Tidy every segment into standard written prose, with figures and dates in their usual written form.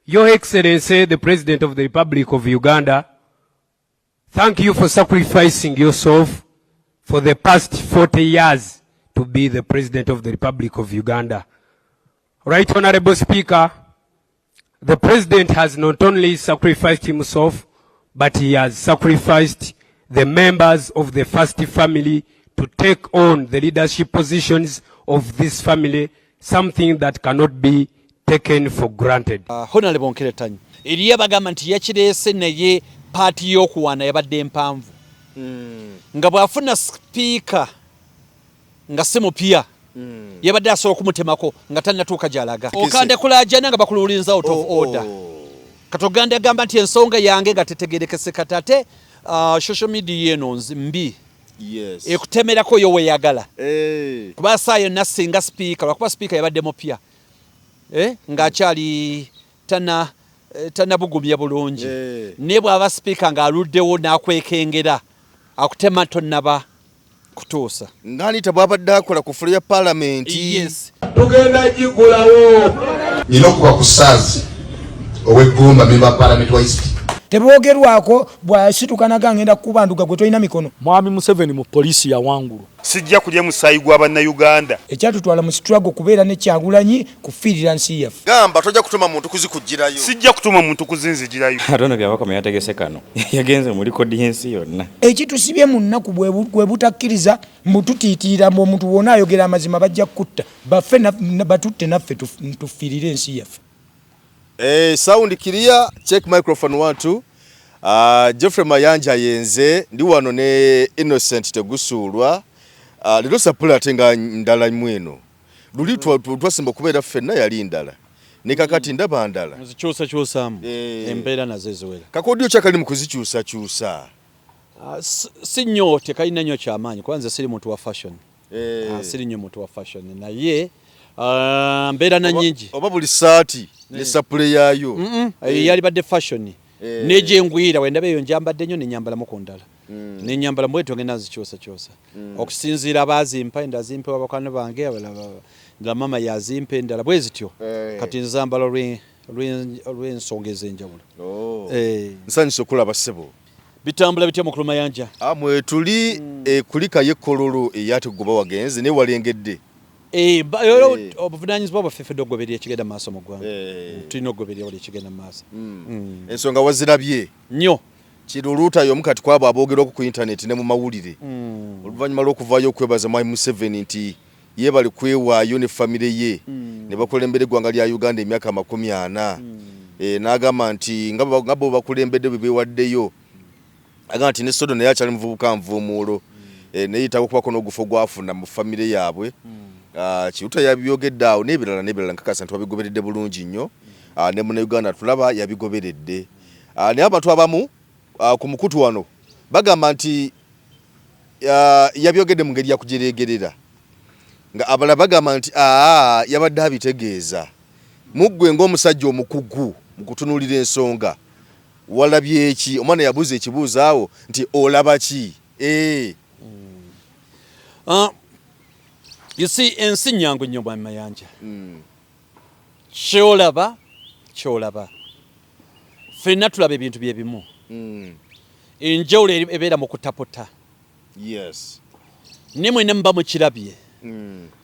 Your Excellency, the President of the Republic of Uganda, thank you for sacrificing yourself for the past 40 years to be the President of the Republic of Uganda. Right, Honorable Speaker, the President has not only sacrificed himself, but he has sacrificed the members of the first family to take on the leadership positions of this family, something that cannot be taken for granted. Honorable Nkeretanyi, eriye bagamba nti yakirese naye party yokuwana yabadde empanvu. Nga bwafuna speaker nga semupia yabadde asobola okumutemako nga tannatuuka gy'alaga. Okandekula ajana nga bakululinza out of order. Katoganda agamba nti ensonga yange nga tetegerekese katate social media eno mbi. Yes. Ekutemerako yo weyagala. Kuba sayo nasinga speaker, lwakuba speaker yabadde mupya. Nga akyali tannabugumya bulungi. Ne bw'aba speaker nga aluddewo n'akwekengera akutema tonnaba kutuusa. Ngani tabwabadde akola ku fulu ya parliament. Yes. Tugenda gigulawo. Nina okuba ku saazi ow'eggumba member parliament wa East. Tebogerwako bwasitukanaga ngenda kubanduka gwe tolina mikono. Mwami Museveni mu poliisi ya wangulu. Sijja kulya musayi gwa bannayuganda. Ekyatutwala mu struggle kubeera ne Kyagulanyi kufiirira nsi yaffe. Gamba tojja kutuma muntu kuzikujjirayo. Sijja kutuma muntu kuzinzijirayo. Atonda byabako yategese kano. Yagenze muri kodi yensi yonna. Ekitusibye mu nnaku bwe butakkiriza mbututiitira mu omuntu wona ayogera amazima bajja kutta. Baffe batutte naffe tufiirire ensi yaffe. Sound clear, check microphone 1 2. Geoffrey Mayanja yenze ndi wano ne Innocent Tegusulwa. Lero sapula tenga ndala mweno. Luli twasimba kubeera ffenna yali ndala. Ne kakati ndaba ndala. Muzikyusa embeera nazezowera. Kakodio kyakali mu kuzikyusa. Si nnyo tekalina nnyo kyamaanyi kwanza siri muntu wa fashion. Siri nnyo muntu wa fashion naye mbeera na nnyingi. Oba buli saati ne sapule yayo. Yali badde fashion. Neje ngwira wenda eyo njambadde nnyo ne nyambala mu kundala. Ne nyambala mweto ngenda zikyusa. Okusinziira abazimpa endazimpa abakwana bange ndala mama yazimpa endala bwezityo. Kati nzambala lw'ensonga ez'enjawulo. Nsanyusa okulaba ssebo. Bitambula bitya Mukulu Mayanja? Amwe tuli kulika yekololo eyategoba wagenze ne walengedde. Obuvunanyizibwa bwaffe doggoberera ekigenda maaso mu ggwanga. Tulina okgoberera wali ekigenda maaso. Ensonga wazirabye nnyo. Kiruluuta y'omu kati kwabo aboogerwako ku internet ne mu mawulire. Oluvannyuma lw'okuvaayo okwebaza Mwami Museveni nti ye bali kwewaayo ne famire ye ne bakulembera eggwanga lya Uganda emyaka 40. N'agamba nti nga bo bakulembedde bwe beewaddeyo. Agamba nti ne Sodo naye akyali muvubuka nvuumuulo. Neyitako kubako n'ogufo gwafuna mu famire yaabwe. Kiruta yabyogedde awo n'ebirala nkakasa nti wabigoberedde bulungi nnyo. Ne mu Uganda tulaba yabigoberedde. Ne abantu abamu ku mukutu wano bagamba nti yabyogedde mu ngeri ya kujeregerera. Nga abala bagamba nti yabadde abitegeeza. Muggwe ng'omusajja omukugu mu kutunuulira ensonga. Walabye eki? Omwana yabuuza ekibuuzo awo nti olaba ki? You see, ensi nyangu nnyo Mwami Mayanja. Kyolaba. Ffenna tulaba ebintu bye bimu. Enjawulo ebeera mu kutapota. Yes. Ne mwena muba mukirabye.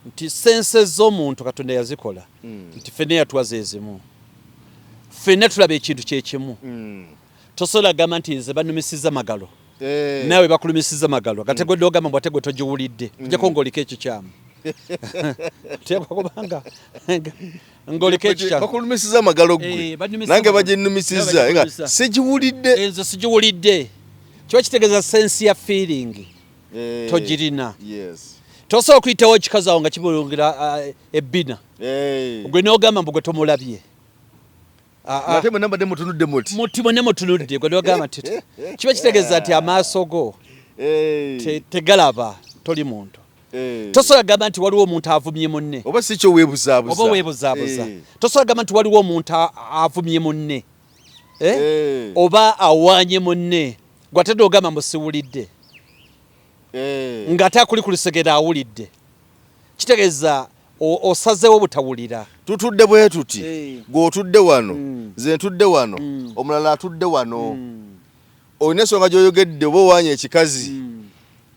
Nti sense z'omuntu Katonda yazikola. Nti ffenna yatwaza ezimu. Ffenna tulaba ekintu kyekimu. Tosobola gamba nti nze banumisiza magalo. Nawe bakulumisiza magalo. Gategedde ogamba bwategwe togiwulidde. Tujjako ng'oliko ekikyamu. Kubanga ng'oliko ekikyamu. Bakulumisiza amagalo gwe. Nange baginnumisiza. Sigiwulidde. Nze sigiwulidde. Kiba kitegeeza sense ya feeling. Togirina. Yes. Tosobola okuyitawo ekikazi awo nga kibulungira ebbina. Gwe n'ogamba mbu gwe tomulabye. Ate mwe nambadde mutunudde muti. Muti mwe mutunudde gwe n'ogamba nti kiba kitegeeza nti amaaso go tegalaba toli muntu. Tosobola gamba nti waliwo omuntu avumye munne. Oba si kyo weebuzaabuza. Oba weebuzaabuza. Tosobola gamba nti waliwo omuntu avumye munne. Oba awaanye munne. Gwe ate n'ogamba mbu siwulidde. Ng'ate akuli ku lusegere awulidde. Kitegeeza osazeewo butawulira. Tutudde bwe tuti. Gw'otudde wano. Nze ntudde wano. Omulala atudde wano. Olina ensonga gy'oyogedde oba owaanya ekikazi.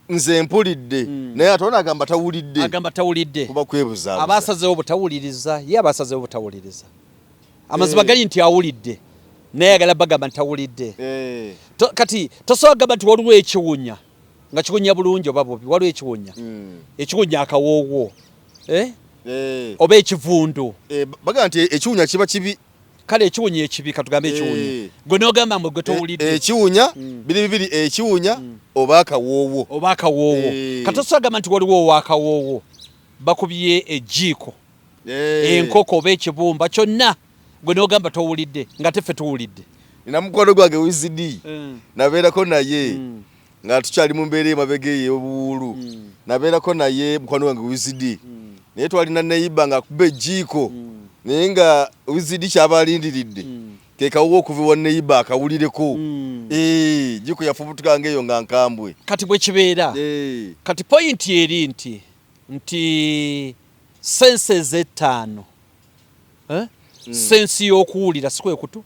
Nze mpulidde. Naye ate ono agamba tawulidde. Agamba tawulidde. Kuba kwebuza. Abasazeewo butawuliriza. Ye abasazeewo butawuliriza. Amaziba gali nti awulidde. Naye ayagala bagamba nti tawulidde. Kati tosobola gamba nti waliwo ekiwunya. Nga kiwunya bulungi oba bubi. Waliwo ekiwunya. Ekiwunya akawoowo. Oba ekivundu. Bagamba nti ekiwunya kiba kibi. Kale ekiwunya ekibi katugambe ekiwunya. Gwe n'ogamba mwe gwe towulidde. Ekiwunya biri ekiwunya oba akawoowo. Oba akawoowo. Kati tosobola gamba nti waliwo ow'akawoowo. Bakubye ejiiko. Enkoko oba ekibumba kyonna. Gwe n'ogamba towulidde nga teffe tuwulidde. Nina mukwano gwange Wizidi. Nabeerako naye. Nga tukyali mu mbeera emabega ey'obuwuulu. Nabeerako naye mukwano gwange Wizidi. Naye twalina neiba nga akuba ejiiko. Naye nga Wizidi kyaba alindiridde. Kekawuwo okuva wa neiba akawulireko. Jiiko yafubutuka ng'eyo nga nkambwe. Kati bwe kibeera. Kati pointi eri nti senses etaano. Sensi y'okuwulira si kwe kutu.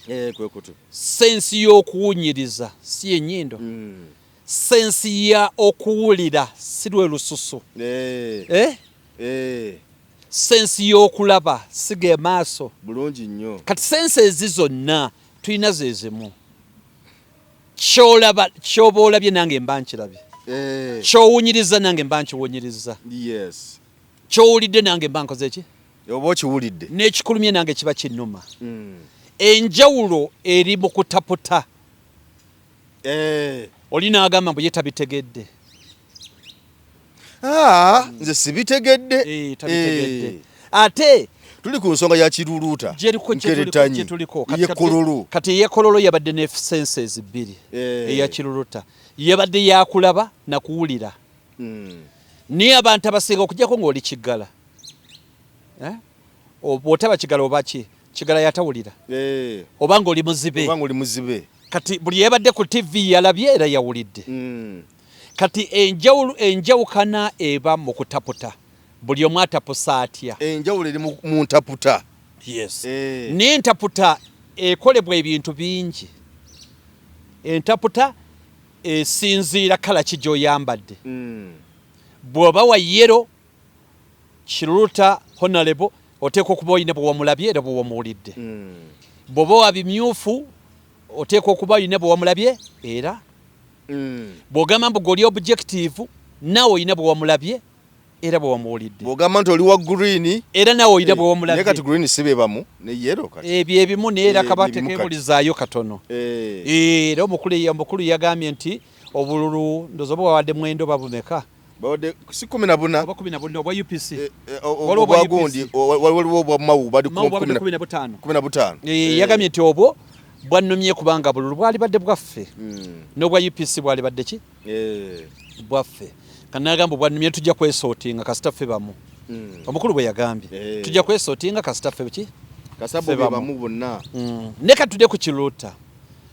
Kwe kutu. Sensi y'okuwunyiriza si ennyindo. Sensi ya okuwulira si lwe lususu. Sensi y'okulaba si ge maaso. Bulungi nnyo. Kati sensi ezi zonna tulina ze zimu. Ky'olaba ky'oba olabye nange mba nkirabye. Ky'owunyiriza nange mba nkiwunyiriza. Yes. Ky'owulidde nange mba nkoze ki? Oba okiwulidde. N'ekikulumye nange kiba kinnuma. Enjawulo eri mu kutaputa. Oli n'agamba mbu ye tabitegedde. Nze sibitegedde. Tabitegedde. Ate tuli ku nsonga ya kiruluuta. Gye tuliko. Kati eyekololo yabadde ne senses bbiri. Eya kiruluuta. Yabadde yakulaba na kuwulira. Niye abantu abasinga okujjako ng'oli kiggala. Bw'otaba kigala oba ki? Kigala yatawulira. Oba ng'oli muzibe. Kati buli yabadde ku TV yalabye era yawulidde. Kati enjawukana eba mu kutaputa. Buli omu atapusa atya. Enjawulo eri mu ntaputa. Yes. N'entaputa ekolebwa ebintu bingi. Entaputa esinziira kala ki gy'oyambadde. Bw'oba wa yero kiruluta honorable oteekwa okuba olina bwe wamulabye era bwe wamuwulidde. Bw'oba wa bimyufu oteekwa okuba olina bwe wamulabye era. Bw'ogamba mbu g'oli objective naawe olina bwe wamulabye era bwe wamuwulidde. Bw'ogamba nti oli wa green era naawe olina bwe wamulabye. Naye kati green si be bamu ne yellow kati. Ebyo ebimu neera kabatekeebulizaayo katono. Era omukulu yagambye nti obululu ndoza oba wawadde mwendo babumeka. Bawade si 14 oba 14 obwa UPC obwa gundi waliwo obwa mawu bali 15 yagambye nti obwo bwannomye kubanga bululu bwali badde bwaffe n'obwa UPC bwali badde ki bwaffe kanagamba bwannomye tujja kwesootinga kasitaffe bamu omukulu bwe yagambye tujja kwesootinga kasitaffe ki kasabo be bamu bonna ne katudde ku kiruluuta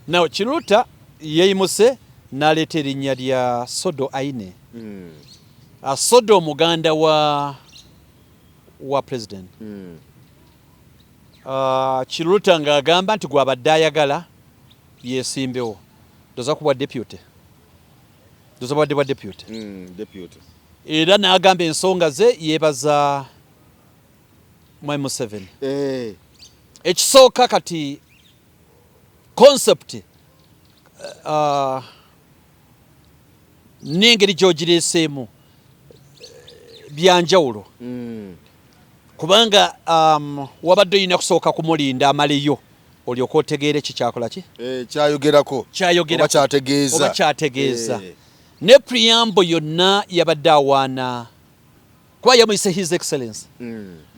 nawo kiruluuta yeyimuse n'aleeta erinnya lya Sodo Aine. Sodo muganda wa president. Kiruluuta ng'agamba nti gwabadde ayagala yeesimbewo. Ndoza kubwa deputy. Ndoza bwadde bwa deputy. Deputy. Era n'agamba ensonga ze yeebaza Mwai Museveni. Ekisooka kati concept n'engeri gy'ogireeseemu byanjawulo kubanga wabadde olina kusooka kumulinda amaleyo olyoka otegeera kikyakola ki kyayogerako oba kyategeeza ne preamble yonna yabadde awaana kuba yamuyise his excellence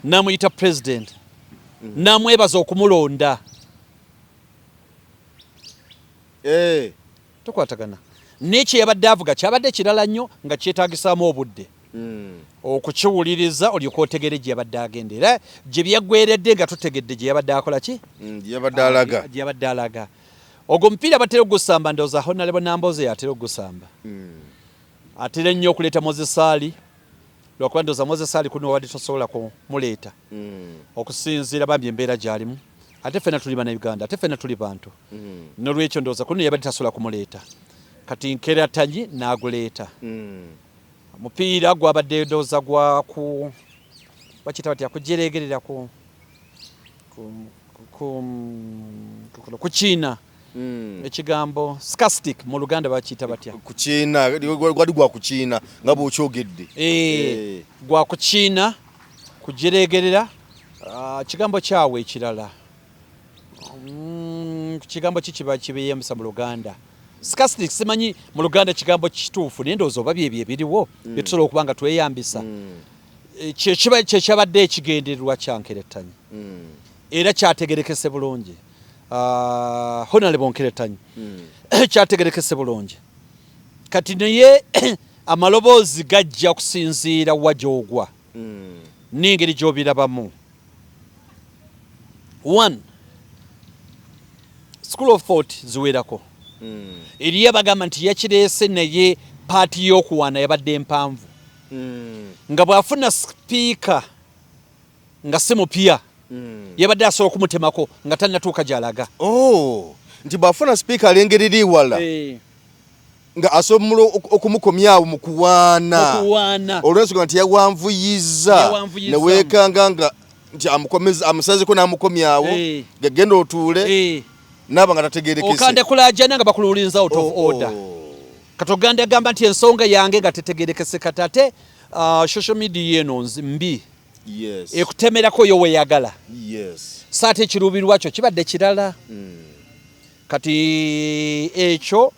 namuyita president namwebaza okumulonda tokwatagana n'ekyo yabadde avuga kyabadde kirala nnyo nga kyetaagisaamu obudde okukiwuliriza olyoka otegere gye yabadde agenda era gye byaggweredde nga tutegedde gye yabadde akola ki gye yabadde alaga ogwo omupiira batera ogusamba ndowooza Honorable Namboze yatera ogusamba atera nnyo okuleeta Moses Ali lwakuba ndooza Moses ali kuno wadde tosobola kumuleeta okusinziira bambi embeera gy'alimu ate ffenna tuli bannayuganda ate ffenna tuli bantu nolwekyo ndooza kuno yabadde tasobola kumuleeta kati Nkeratanyi n'aguleeta omupiira gwabadde ndooza gwa ku bakita batya kujeregerera ku Kiina ekigambo sarcastic mu Luganda bakiyita batya ku Kiina gwali gwa ku Kiina nga bw'okyogedde gwa ku Kiina kujeregerera kigambo kyawe ekirala kigambo kikiba kibeyambisa mu Luganda sarcastic simanyi mu Luganda kigambo kituufu naye ndowooza oba byebyo ebiriwo bitusobola okuba nga tweyambisa kyekibadde ekigendererwa kya Nkeratanyi era kyategerekese bulungi Honorable Nkeratanyi kyategerekese bulungi kati naye amaloboozi gajja kusinziira wa gy'ogwa n'engeri gy'obirabamu. 1 School of thought ziwerako eriyo abagamba nti yakireese naye paati y'okuwaana yabadde mpanvu nga bw'afuna sipiika nga si mupya yabadde asobola okumutemako nga tannatuuka gy'alaga nti bw'afuna sipiika alengerera ewala nga asobola okumukomyawo mu kuwaana olw'ensonga nti yawanvuyizza ne weekanga nga nti amusazeko n'amukomyawo gagenda otuule naba nga tategerekese okandekulaajana nga bakuluulinza out of order katoganda agamba nti ensonga yange nga tetegerekese kati ate social media eno mbi ekutemerako yo weyagala saate ekiruubirwa kyo kibadde kirala kati ekyo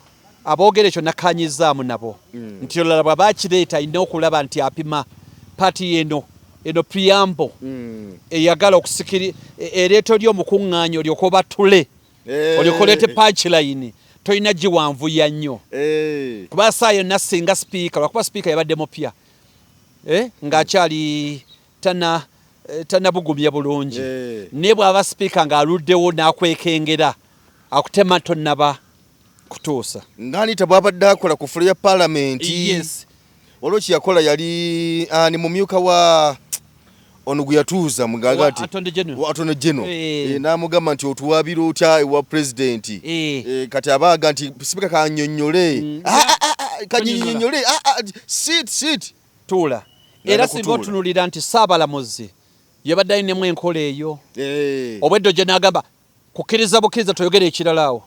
aboogera ekyo nakanyizaamu nabo nti olala bw'aba akireeta alina okulaba nti apima paati eno preamble eyagala okusikiri ereeto ly'omukuŋŋaanya olyoka obatule olyoka oleete punchline tolina giwanvuya nnyo kuba saa yonna singa sipiika lwakuba sipiika yabadde mupya ng'akyali tannabugumya bulungi naye bw'aba sipiika ng'aluddewo n'akwekengera akutema tonnaba kutuusa ng'anita bw'abadde akola ku ffulo ya paalamenti waliwo kyeyakola yali ni mumyuka wa ono gwe yatuuza mugagati Attorney General n'amugamba nti otuwaabira otya ewa pulezidenti kati abaaga nti sipiika kannyonnyole kannyonnyole sit tuula era singa otunulira nti Ssaabalamuzi yabadde ayinemu enkola eyo obweddo gye n'agamba kukkiriza bukkiriza toyogera ekirala awo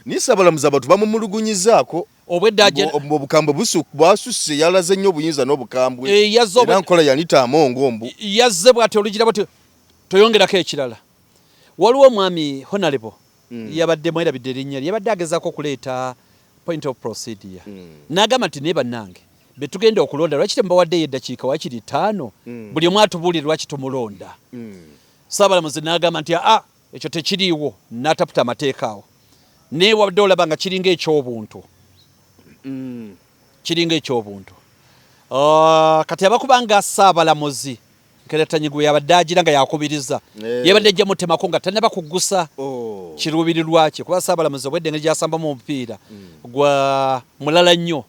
naye Ssaabalamuzi abantu bamumulugunyizaako obukambwe bwasusse yalaze nnyo obuyinza n'obukambwe era nkola yanita amongo mbu yazze bw'ati olugira bw'ati toyongerako ekirala. Waliwo omwami Honorable yabadde mwerabidde erinnya lye yabadde agezaako okuleeta point of procedure n'agamba nti naye bannange be tugenda okulonda lwaki tembawaddeyo eddakiika waakiri 5 buli omu atubuulire lwaki tumulonda. Ssaabalamuzi n'agamba nti ekyo tekiriiwo n'ataputa amateeka awo naye wabadde olaba nga kiringa ekyobuntu kiringa ekyobuntu kati abakubanga Ssaabalamuzi Nkeratanyi gwe yabadde agira nga yakubiriza yabadde ajja mutemako nga tannaba kuggusa kiruubirirwa kye kuba Ssaabalamuzi obwedde engeri gyasambamu omupiira gwa mulala nnyo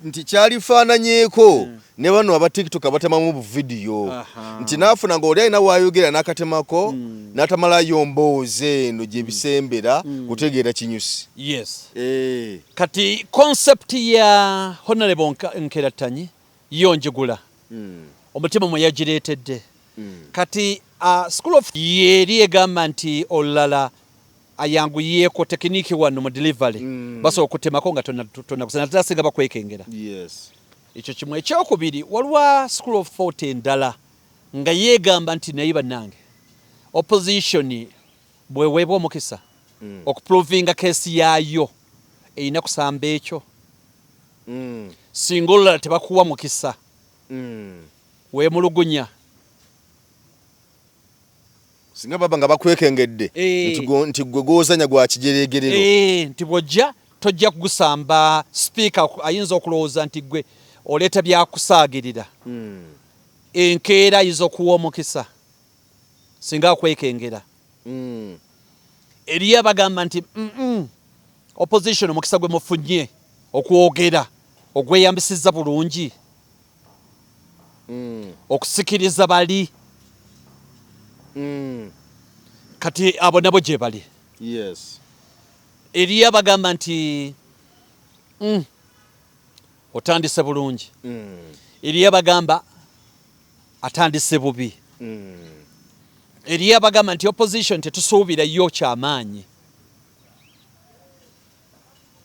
nti kyalifaananyeeko ne bano aba TikTok abatemamu buvidiyo nti naafuna ng'oli alina waayogera n'akatemako n'atamalayo mboozi eno gye bisembera kutegeera kinyusi. Kati concept ya Honorable Nkeratanyi yo njigula omutima mwe yagireetedde kati School of yeri egamba nti olulala ayanguyeeko tekiniki wano mu delivery basobola okutemako nga tonnakusana tatasinga bakwekengera. Ekyo kimu. Ekyokubiri waliwo School of thought endala nga yeegamba nti naye bannange opposition bweweebwa omukisa okuprovinga keesi yaayo erina kusamba ekyo singa olulala tebakuwa mukisa weemulugunya singa baba nga bakwekengedde nti gwe gwozanya gwa kijeregerero nti bw'ojja tojja kugusamba sipiika ayinza okulowooza nti gwe oleeta byakusaagirira enkeera ayinza okuwa omukisa singa akwekengera eriyo abagamba nti opposition omukisa gwe mufunye okwogera ogweyambisizza bulungi okusikiriza bali kati abo nabo gye bali yes eriyo abagamba nti otandise bulungi eriyo abagamba atandise bubi eriyo abagamba nti opposition tetusuubira yo kyamaanyi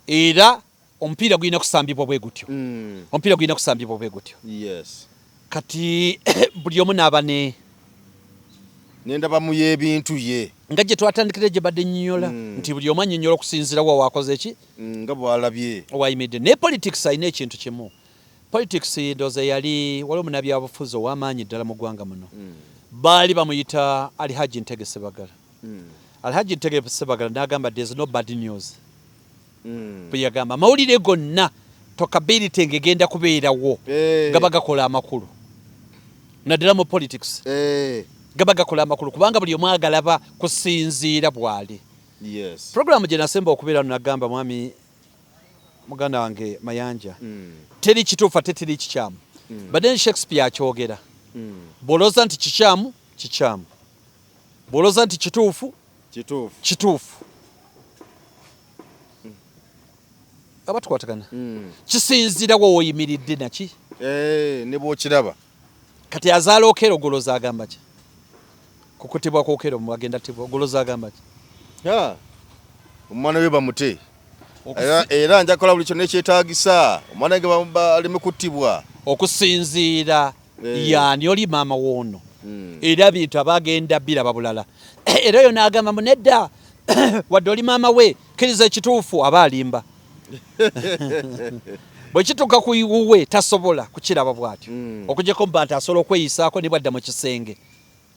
era omupiira gulina kusambibwa bwe gutyo omupiira gulina kusambibwa bwe gutyo yes kati buli omu naaba nendaba mu y'ebintu ye nga gye twatandikira gye badde nnyonnyola nti buli omu annyonnyola okusinziira wa waakoze eki nga bw'alabye wayimidde naye politics alina ekintu kimu politics ndooza yali waliwo munabyabufuzi ow'amaanyi ddala mu ggwanga muno baali bamuyita Alhaji Ntege Sebagala Alhaji Ntege Sebagala n'agamba there's no bad news bwe yagamba amawulire gonna tokability ngegenda kubeerawo gaba gakola amakulu naddala mu politics gaba gakola amakulu kubanga buli omu agalaba kusinziira bw'ali yes programu gye nasemba okubeera nagamba mwami muganda wange Mayanja teri kituufu ate teri kikyamu badde Shakespeare akyogera bw'olowooza nti kikyamu kikyamu bw'olowooza nti kituufu kituufu abatukwatagana kisinziira wo oyimiridde naki ne bw'okiraba kati azaala Okello Goloza agamba ki kukutibwa kwa Okello agenda tibwa Goloza agamba ki omwana we bamute era nja kola buli kyonna ekyetaagisa omwana ge baleme kuttibwa okusinziira yani oli maama woono era bintu abagenda biraba bulala era yo n'agamba munedda wadde oli maama we kkiriza ekituufu aba alimba bwe kituuka ku iwuwe tasobola kukiraba bw'atyo okugyeko mba nti asobola okweyisaako ne bwadda mu kisenge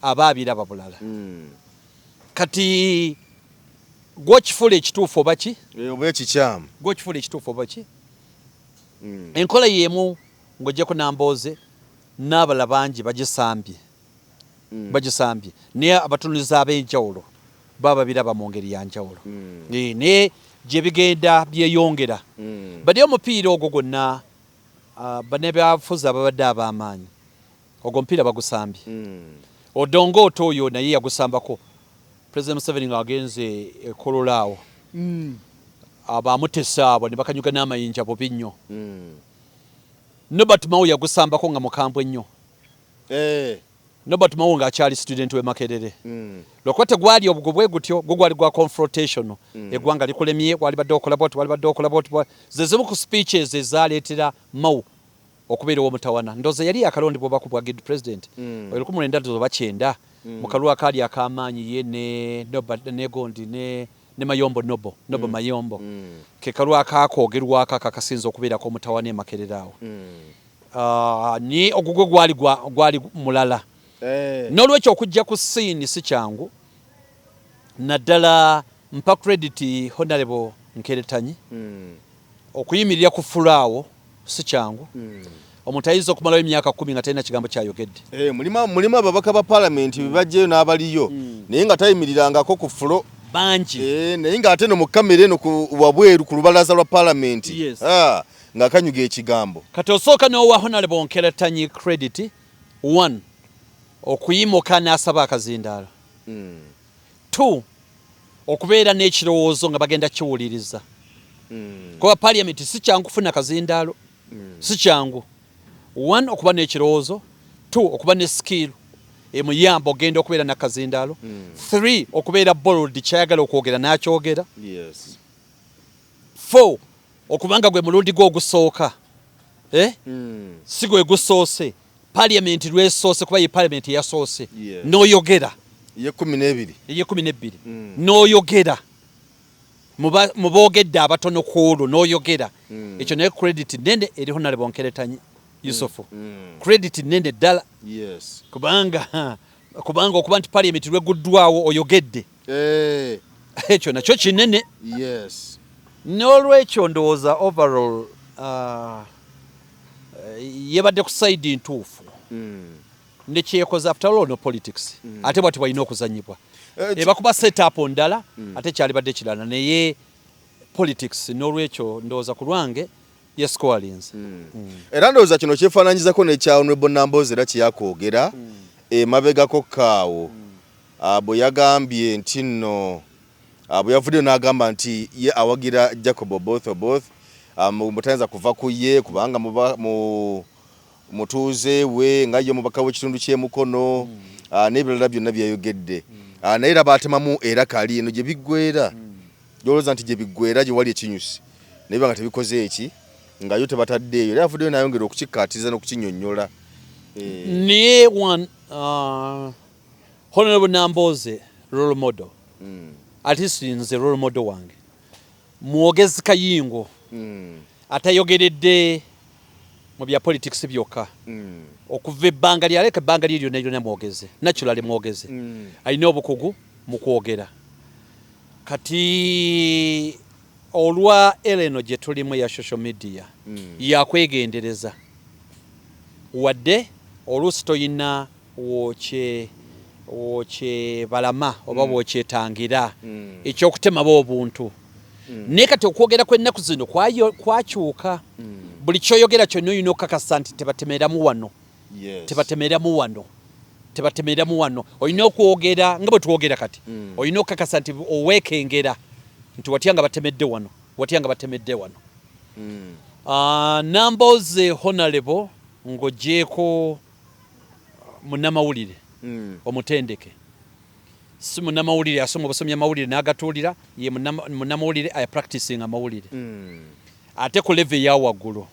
aba abiraba bulala kati gw'okifuula ekituufu oba ki oba ekikyamu gw'okifuula ekituufu oba ki enkola y'emu ng'ogyeko Nambooze n'abala bangi bagisambye naye abatunulizi ab'enjawulo baba biraba mu ngeri ya njawulo naye gye bigenda byeyongera badde omupiira ogwo gwonna bannabyabufuzi ababadde ab'amaanyi ogwo omupiira bagusambye Odongo Otoyo naye yagusambako President Museveni ng'agenze ekololaawo abamutesa abo ne bakanyuga n'amayinja bubi nnyo Nobert Mao yagusambako nga mukambwe nnyo Nobert Mao ng'akyali student we Makerere lwakuba tegwali obwo bwe gutyo gwo gwali gwa confrontation eggwanga likulemye wali badde okola boti ze zimu ku speeches ezaaleetera Mao okubeera omutawana ndooza yali akalondebwa bakubwa Gid President 1990 mu kalulu akaali ak'amaanyi ye ne Gondi ne Mayombo Nobo Mayombo ke kalulu akakoogerwako akakasinza okubeerako omutawana e Makerere awo ni ogugwe gwali mulala n'olwekyo okujja ku scene si kyangu naddala mpa credit Honorable Nkeretanyi okuyimirira ku fulaawo si kyangu omuntu ayinza okumalayo emyaka 10 nga talina kigambo kyayogedde mulimu ababaka ba paalamenti bebajjeyo n'abaliyo naye nga tayimirirangako ku fulo bangi naye ng'ate no mu kamera eno wabweru ku lubalaza lwa paalamenti ng'akanyuga ekigambo kati osooka n'owa Honorable Nkeretanyi credit 1 okuyimuka n'asaba akazindaalo 2 okubeera n'ekirowoozo nga bagenda kiwuliriza kuba paliamenti si kyangu kufuna kazindaalo si kyangu 1 okuba n'ekirowoozo 2 okuba ne skill emuyamba ogenda okubeera na kazindaalo 3 okubeera bold kyayagala okwogera n'akyogera 4 okubanga gwe mulundi gwe ogusooka si gwe gusoose paliamenti lwesoose kuba ye paliamenti eyasoose n'oyogera ye 12 n'oyogera mu boogedde abatono ku olwo n'oyogera ekyo naye credit nende eri Honorable Nkeretanyi Yusufu credit nende ddala kubanga okuba nti paliamenti lweguddwawo oyogedde ekyo nakyo kinene n'olwekyo ndowooza overall yebadde ku side ntuufu nekyekoza after all no politics ate bwati walina okuzanyibwa ebakuba set up ndala ate kyali badde kirala naye politics n'olwekyo ndowooza ku lwange Yes, Collins. Era ndowooza kino kyefaananyizako n'ekya Honorable Nambooze era kyeyakoogera emabegako kaawo bwe yagambye nti nno bwe yavuddeyo n'agamba nti ye awagira Jacob Oboth mutayinza kuva ku ye kubanga mutuuze we nga ye omubaka w'ekitundu ky'Emukono n'ebirala byonna byayogedde naye era baatemamu era kali eno gye biggwera gyolowooza nti gye biggwera gye wali ekinyusi naye nga tebikoze eki nga yo tebataddeeyo era avuddeyo nayongera okukikkaatiriza n'okukinnyonnyola Naye one Honorable Nambooze role model. At least nze role model wange. Mwogezi Kayingo. Atayogeredde mu bya politics byokka. Okuva ebbanga lyaleka ebbanga liryo lyonna mwogeze. Naturally mwogeze. Alina obukugu mu kwogera. Kati olwa Eleno gye tulimu ya social media yakwegendereza. Wadde oluusi toyina wokye balama oba wokyetangira ekyokutema obuntu naye kati okwogera kw'ennaku zino kwakyuka buli kyoyogera kyonna olina okukakasa nti tebatemeramu wano olina okwogera nga bwe twogera kati olina okukakasa nti oweekengera nti watya nga batemedde wano Nambooze Honorable ng'oggyeko munnamawulire omutendeke si munnamawulire asoma obusomya amawulire n'agatuulira ye munnamawulire aya practicing amawulire ate ku level eya waggulu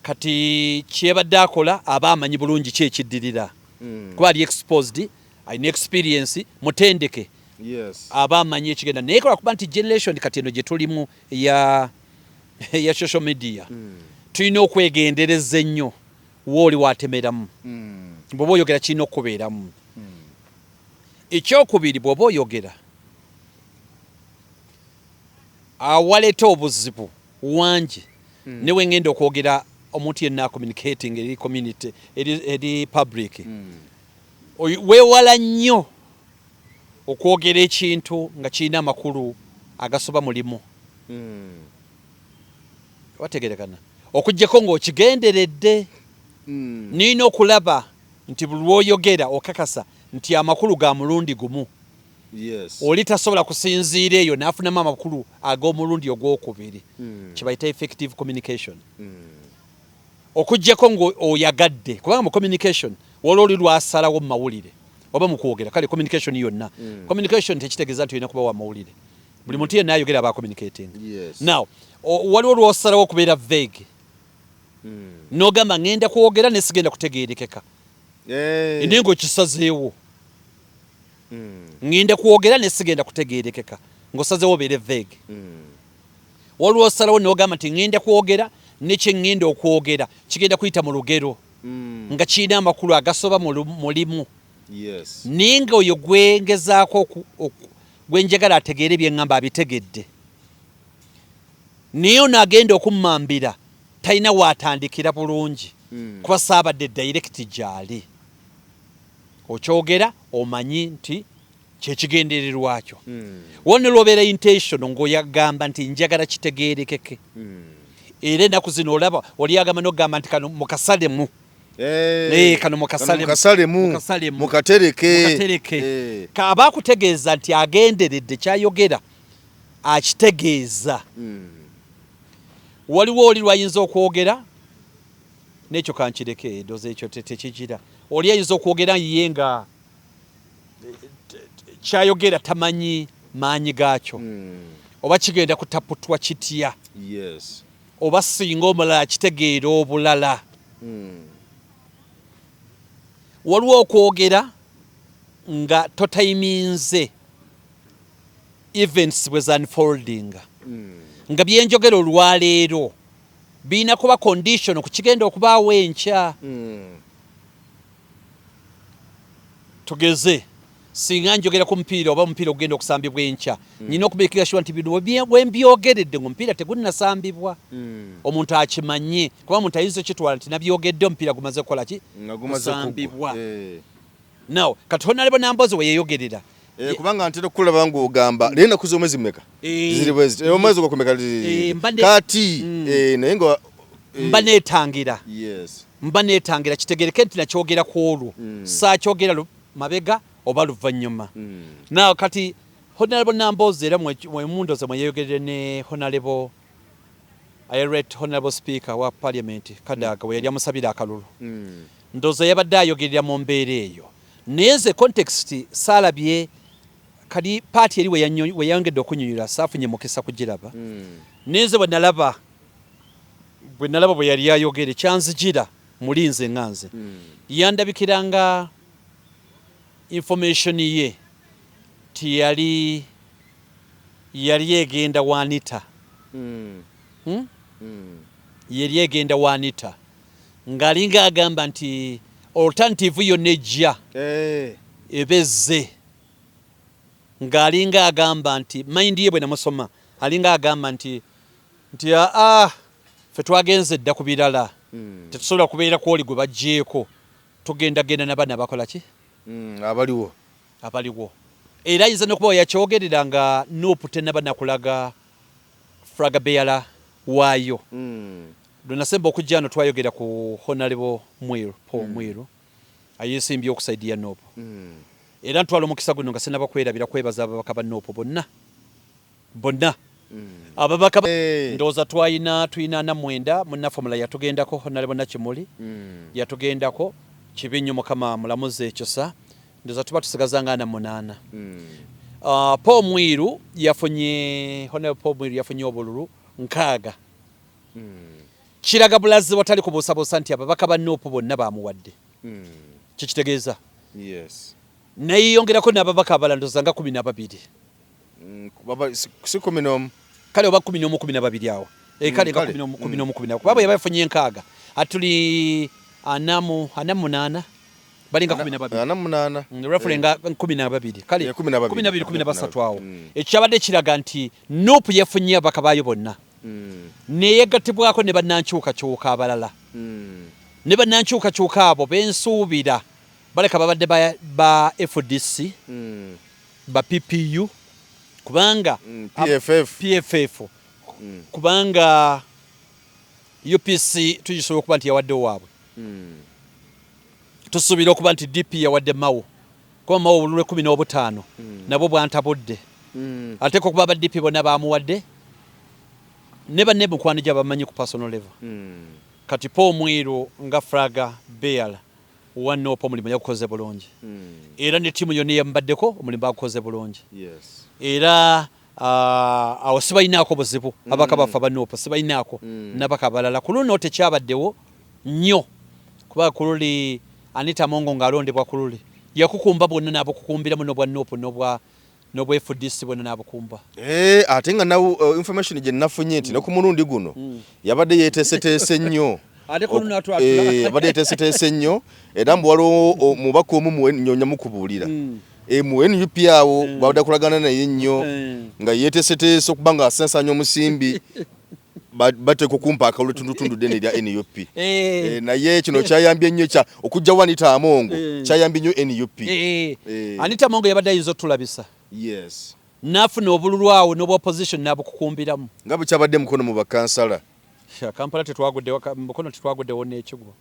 kati kyebadde akola aba amanyi bulungi ki ekiddirira kuba ali exposed alina experience mutendeke aba amanyi ekigenda naye kuba nti generation kati eno gye tulimu ya social media tulina okwegendereza ennyo wooli watemeramu bw'oba oyogera kirina okubeeramu ekyokubiri bw'oba oyogera awaleeta obuzibu wangi newe ngenda okwogera omuntu yenna communicating eri community eri public weewala nnyo okwogera ekintu nga kirina amakulu agasoba mulimu wategerekana okuggyako ng'okigenderedde nina okulaba nti buli lw'oyogera okakasa nti amakulu ga mulundi gumu oli tasobola kusinziira eyo n'afunamu amakulu ag'omulundi ogwokubiri kibayita effective communication okuggyako ng'oyagadde kubanga mu communication waliwo oli lwasalawo mu mawulire oba mu kwogera kale communication yonna communication tekitegeeza nti olina kuba wa mawulire buli muntu yenna ayogera aba communicating now waliwo lwosalawo okubeera vague n'ogamba ngenda kwogera nesigenda kutegeerekeka naye ng'okisazeewo ngenda kwogera nesigenda kutegeerekeka ng'osazeewo obeere vague waliwo osalawo n'ogamba nti ngenda kwogera nekye ngenda okwogera kigenda kuyita mu lugero nga kirina amakulu agasoba mulimu naye nga oyo gwengezaako gwenjagala ategeere byeŋŋamba abitegedde naye ono agenda okummambira talina waatandikira bulungi kuba saabadde direct gyali okyogera omanyi nti kyekigendererwa kyo wonna lwobeera intention ng'oyagamba nti njagala kitegeerekeke era ennaku zino olaba oli agamba n'okugamba nti kano mukasalemu kano mukatereke aba akutegeeza nti agenderedde kyayogera akitegeeza waliwo oli lwayinza okwogera n'ekyo kankireke ndoza ekyo tekigira oli ayinza okwogera ye nga kyayogera tamanyi maanyi gaakyo oba kigenda kutaputwa kitya oba singa omulala kitegeera obulala waliwo okwogera nga totayiminze events bwe zanfoldinga nga byenjogera olwaleero birina kuba condition ku kigenda okubaawo enkya tugeze singa njogera ku mupiira oba omupiira ogenda okusambibwa enkya nyina okubeekera sure nti bino bwe mbyogeredde ng'omupiira tegunnasambibwa omuntu akimanye kuba omuntu ayinza okitwala nti nabyogedde omupiira gumaze kukola ki gusambibwa now kati Honorable Nambooze we yeeyogerera kubanga ntera kulaba ngo ogamba lena kuzo mwezi mmeka ziri bwezi omwezi okumeka kati naye nga mba netangira yes kitegereke nti nakyogera ku olwo saakyogera mabega oba luvannyuma naw kati honorable Namboze era mwemundoze mweyogerere ne honorable speaker wa parliament Kadaga we yali amusabira akalulu ndoza yabadde ayogerera mu mbeera eyo neze context salabye kali party eri we yangedde okunyunyula saafunye mukisa kugiraba neze bwe nalaba bwe yali ayogere kyanzijira mulinze nganze yandabikiranga information ye ti yali egenda wanita yali egenda wanita ngalinga agamba nti alternative yonna ejja ebezze ngalinga agamba nti mind ye bwe namusoma alinga agamba nti fe twagenze dda ku birala tetusobola kubeera kwoli gwe bajjeeko tugenda n'abana bakola ki abaliwo era ayinza n'okuba yakyogerera nga Nuupu tennaba nakulaga Fragabeyala waayo Donasemba okujja no twayogera ku Honorable Paul Mwiru ayesimbye okusaidia Nuupu era ntwala omukisa guno nga sinaba kwerabira kwebaza ababaka ba Nuupu bonna ababaka ndooza tuyina namwenda munna formula yatugendako Honorable Nakimuli yatugendako Kibinyo Mukama mulamuze ekyosa ndooza tuba tusigazanga na 8 Paul Mwiru yafunye obululu 6 kiraga bulazi watali kubuusabuusa nti ababaka ba Nuupu bonna bamuwadde kikitegeeza nayeyongerako n'ababaka abalandoza nga 12 kale oba 11 awo kale nga 11 kubaba yabafunye 6 atuli 8 balinga 12 referenga 12 kale 12 awo ekyabadde kiraga nti Nuupu yefunye ababaka bayo bonna neyegatibwako ne bannankyukakyuka abalala ne bannankyukakyuka abo bensuubira baleka babadde ba FDC ba PPU kubanga PFF kubanga UPC tujisobola okuba nti yawadde waabwe tusuubira okuba nti DP yawadde Mawo kuba Mawo obululu 15 nabo bwantabudde ate ko kuba ba DP bonna bamuwadde ne banne mukwano gya bamanyi ku personal level kati Paul Mwiru nga Fragabeyala Nuupu omulimu yagukoze bulungi era ne tiimu yonna yambaddeko omulimu bagukoze bulungi era awo sibalinaako buzibu abaka bafa ba Nuupu sibalinaako nabaka abalala ku luno tekyabaddewo nnyo kuba kululi Anita Mongo ng'alondebwa kululi yakukumba bonna n'abokukumbiramu n'obwa Nuupu n'obwa FDC bonna n'abokumba ate nga nawo information gye nafunye nti ne ku mulundi guno yabadde yeeteeseteese nnyo yabadde yeeteeseteese nnyo era mbu waliwo mubaka omu muwenyonya mukubuulira mu NUP awo babadde kulagana naye nnyo nga yeeteeseteese okuba nga asensanya omusimbi bate kukumpa akalulu tundutundu ddene erya NUP naye kino kyayambye nnyo okujja Anita Amongo kyayambye nnyo NUP Anita Amongo yabadde ayinza otulabisa n'afuna obululu awo n'obwa opposition n'abukukumbiramu nga bukyabadde mukono mu bakansala Kampala mukono tetwaguddewo n'ekigwo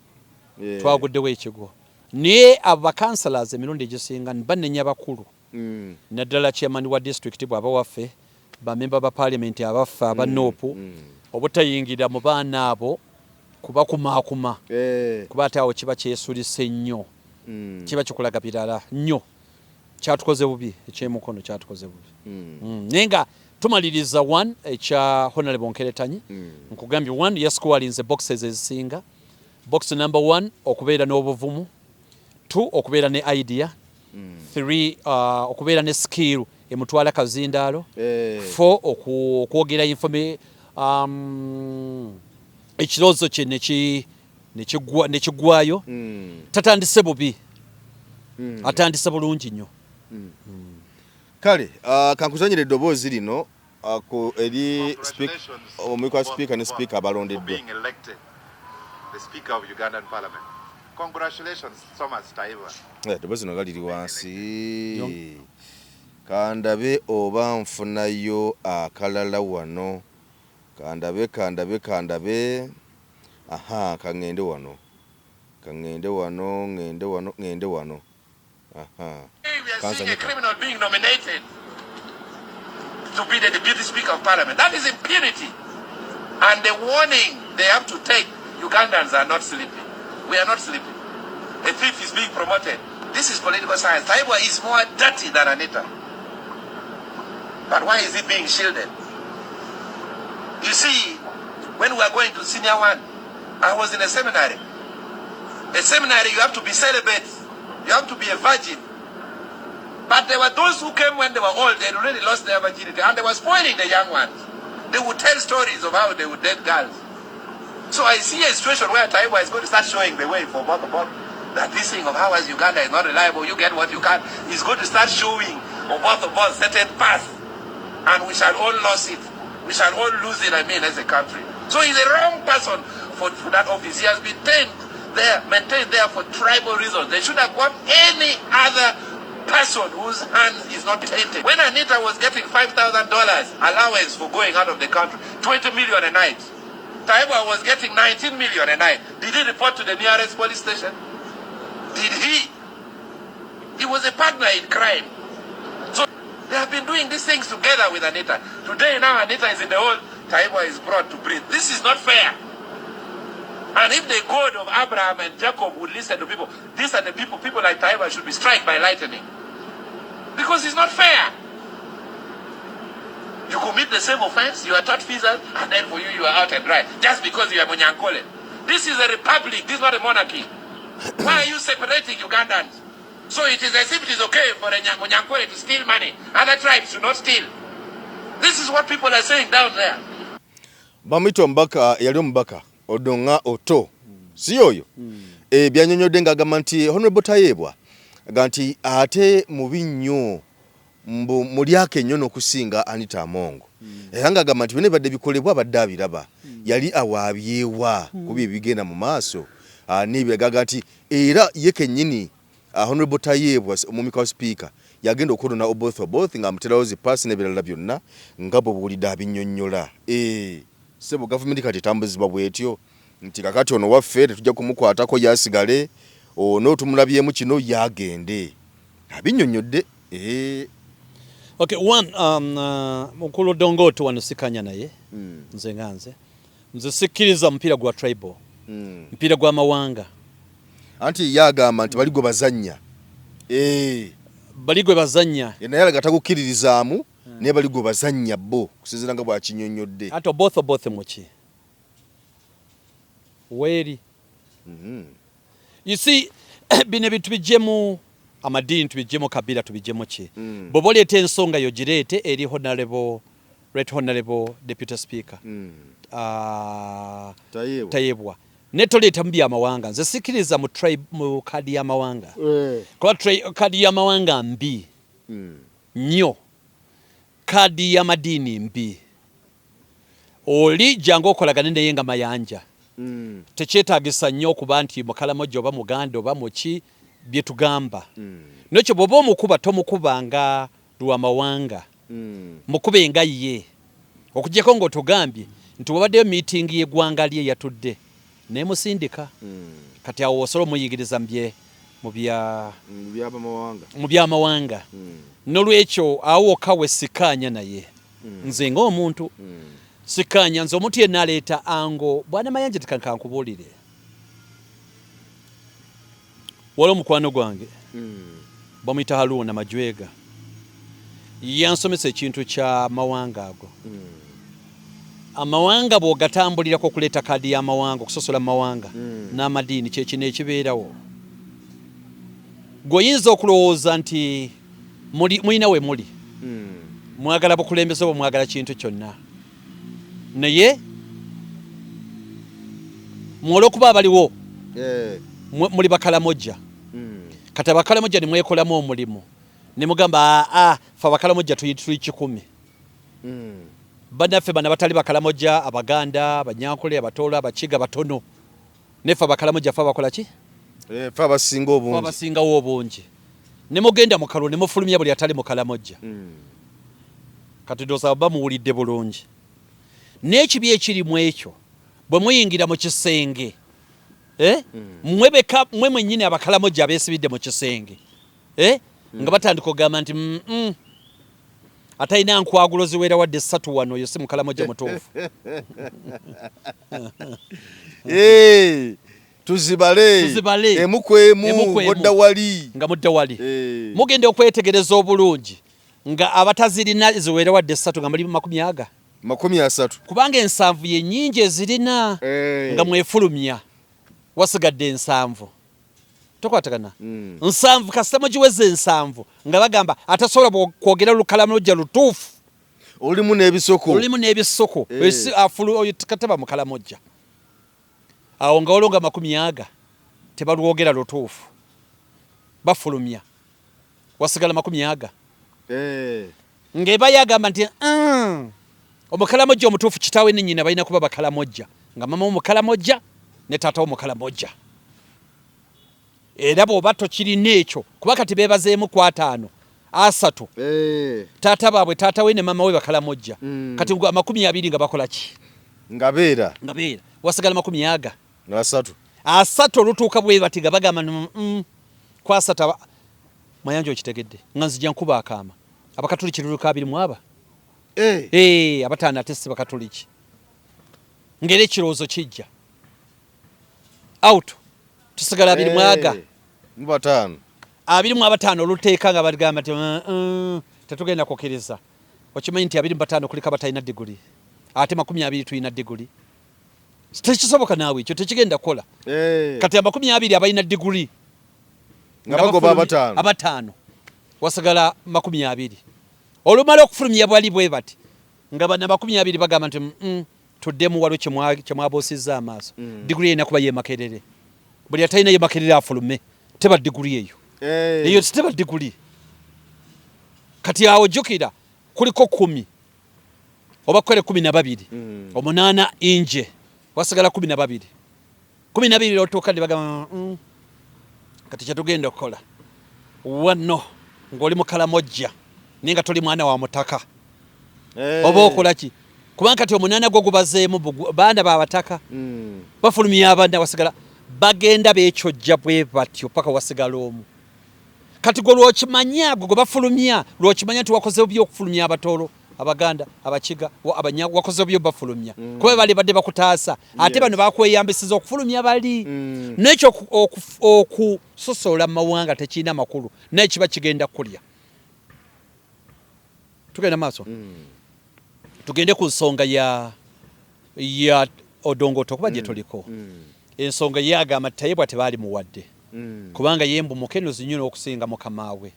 twaguddewo ekigwo naye abo bakansalas emirundi egisinga bannenya bakulu naddala chairman wa district bw'aba waffe bamemba ba parliament abaffe aba Nuupu obutayingira mu baana abo kubakumaakuma kuba ate awo kiba kyesulise nnyo kiba kikulaga birala nnyo kyatukoze bubi ekyemukono kyatukoze bubi naye nga tumaliriza 1 ekya Honorable Nkeretanyi nkugambye 1 yascorinze boxes ezisinga box number 1 okubeera n'obuvumu 2 okubeera ne idea 3 okubeera ne skill emutwala kazindaalo 4 okwogera ekirowoozo kye nekigwayo tatandise bubi atandise bulungi nnyo kale kankuzanyira eddoboozi lino eri omwika speaker ne speaker abalondeddwa eddoboozi no galiri wansi kandabe oba nfunayo akalala wano kandabe aha kangende wano ngende wano aha we are seeing a criminal being nominated to be the deputy speaker of parliament. That is impunity. And the warning they have to take, Ugandans are not sleeping. We are not sleeping. A thief is being promoted. This is political science. Taibwa is more dirty than Anita. But why is it being shielded? You see, when we are going to senior one, I was in a seminary. A seminary, you have to be celibate. You have to be a virgin. But there were those who came when they were old, they already lost their virginity, and they were spoiling the young ones. They would tell stories of how they would date girls. So I see a situation where Taiwan is going to start showing the way for both of us. That this thing of how as Uganda is not reliable, you get what you can, is going to start showing of both of us certain path. And we shall all lose it. We shall all lose it, as a country. So he's a wrong person for that office. He has been maintained there for tribal reasons. They should have got any other person whose hand is not tainted. When Anita was getting $5,000 allowance for going out of the country, 20 million a night. Taiba was getting 19 million a night. Did he report to the nearest police station? Did he? He was a partner in crime. So they have been doing these things together with Anita. Today now Anita is in the hole, Taiba is brought to breathe. This is not fair. And if the God of Abraham and Jacob would listen to people, these are the people like Taiba should be struck by lightning. Because it's not fair. You commit the same offense, you are taught feathers, and then for you are out and dry. Just because you are Munyankole. This is a republic, this is not a monarchy. Why are you separating Ugandans? So it is as if it is okay for a Munyankole to steal money. Other tribes should not steal. This is what people are saying down there. Bamito mbaka, yali mbaka, odonga oto. Siyoyo. Byanyonyodde ng'agamba nti Honorable Tayebwa ganti ate mubi nnyo mulyake nnyo n'okusinga Anita Amongo. Era ng'agamba nti bino badde bikolebwa badde abiraba. Yali awaabyewa kuba ebigenda mu maaso. N'ebyagaga nti era ye kennyini Honorable Tayebwa omumika wa speaker yagenda okulona oboth ng'amuterawo zipaasi n'ebirala byonna nga bwe buwulidde abinnyonnyola. Sebo gavumenti kati etambuzibwa bw'etyo nti kakati ono waffe tetujja kumukwatako yasigale ono tumulabyemu kino yagende abinnyonnyodde. Okay, one mukulu Dongoto wano sikanya naye nze sikkiriza mpira gwa tribal mpira gwa mawanga anti yagamba nti baligwe bazannya baligwe bazannya naye alaga takukkiririzaamu naye baligwe bazannya bo kusinziira nga bwakinyonnyodde ate both muki weri you see bino bintu bijjemu amadini tubijjemu kabila tubijjemu ki bobo leeta ensonga yo gireete eri honorable deputy speaker Tayebwa netoleeta mu byamawanga nze sikiriza mu kadi y'amawanga kuba kadi y'amawanga mbi nnyo kadi y'amadini mbi oli jangu okolagane naye nga mayanja tekyetaagisa nnyo okuba nti Mukalamoja oba Muganda oba muki bye tugamba nekyo bw'oba omukuba tomukuba nga lwamawanga mukube nga ye okugyeko ng'otugambye nti wabaddeyo meeting y'eggwanga lye yatudde nemusindika kati awo osobola omuyigiriza mu byamawanga nolwekyo awo okawe sikanya naye nze ng'omuntu sikanya nze omuntu yenna aleeta ango bwana mayanja tekankubuulire wali omukwano gwange bamuyita Haruna Majwega yansomesa ekintu kya mawanga ago amawanga bw'ogatambulirako okuleeta kadi y'amawanga okusosola mawanga n'amadiini kyekino ekibeerawo gweoyinza okulowooza nti mulina we muli mwagala bukulembeze oba mwagala kintu kyonna naye mwola okuba abaliwo muli Bakalamoja kati Bakalamoja ne mwekolamu omulimu ne mugamba fe Bakalamoja tuli 100 bannaffe bana batali Bakalamoja Abaganda Abanyankole Abatola Abakiga batono nefe Bakalamoja fe bakola ki fe abasingawo obungi ne mugenda mu kalulu ne mufulumya buli atali mu Karamoja kati dosa bamuwulidde bulungi n'ekibi ekirimu ekyo bwe muyingira mu kisenge mwe mwennyini abakalamoja abeesibidde mu kisenge nga batandika okugamba nti atalina nkwagulo ziwera wadde 3 wano oyo si mukalamoja mutuufu tuzibale emukwemu modda wali nga mudda wali mugenda okwetegereza obulungi nga abatazirina ziwera wadde 3 nga muli 30 kubanga ensanvu ye nnyingi ezirina nga mwefulumya wasigadde ensanvu tokwatagana nsanvu kasita mugiweze ensanvu nga bagamba atasobola kwogera Lukalamoja lutuufu olimu n'ebisoko esi afulu oyo kataba mu Karamoja awo nga olonga 30 tebalwogera lutuufu bafulumya wasigala 30 ng'eba yagamba nti omukalamoja omutuufu kitaawe ne nnyina balina kuba bakalamoja nga mama omukalamoja ne taata omukalamoja era bw'oba tokirina ekyo kuba kati beebazeemu ku 5 3 taata baabwe taata we ne mama we bakalamoja kati 20 nga bakola ki nga beera wasigala 30 asatu olutuuka bwe bati nga bagamba ku 3 mayanja okitegedde nga nzija nkuba akaama abakatuliki luluka 2 mu aba abataano ate si bakatuliki ngera ekirowoozo kijja out tusigala 2 mu aga mu bataano 2 mu abataano oluteeka nga bagamba nti tetugenda kukkiriza okimanyi nti 2 mu bataano kuliko abatalina diguli ate 20 tulina diguli tekisoboka naawe ekyo tekigenda kukola kati 20 abalina diguli nga bagoba abataano wasigala 20 olumala okufulumya bwali bwe bati nga bana 20 bagamba nti tuddemu waliwo kyemwaboosizza amaaso diguli erina kuba yemakerere buli atalina yemakerere afulume teba diguli eyo teba diguli kati awo jjukira kuliko 10 oba kwere 12 8 inje wasigala 12 otuuka ne bagamba kati kyetugenda okukola wano ng'oli mu Karamoja ninga toli mwana wa mutaka oba okola ki kubanga kati 8 gwo gubazeemu baana babataka bafulumya abaana wasigala bagenda beekyojja bwe batyo paka wasigala omu kati gwe lwokimanya gwe bafulumya lwokimanya nti wakoze byokufulumya abatoolo Abaganda Abakiga Abanyago wakoze byo bafulumya kuba bali badde bakutaasa ate bano bakweyambisiza okufulumya bali n'ekyo okusosola mawanga tekina makulu n'ekiba kigenda kulya tugenda maaso tugende ku nsonga ya Odongoto kuba gye tuliko ensonga yagamba tayebwa tebaali muwadde kubanga yembu mukeno zinyuno okusinga mukamaawe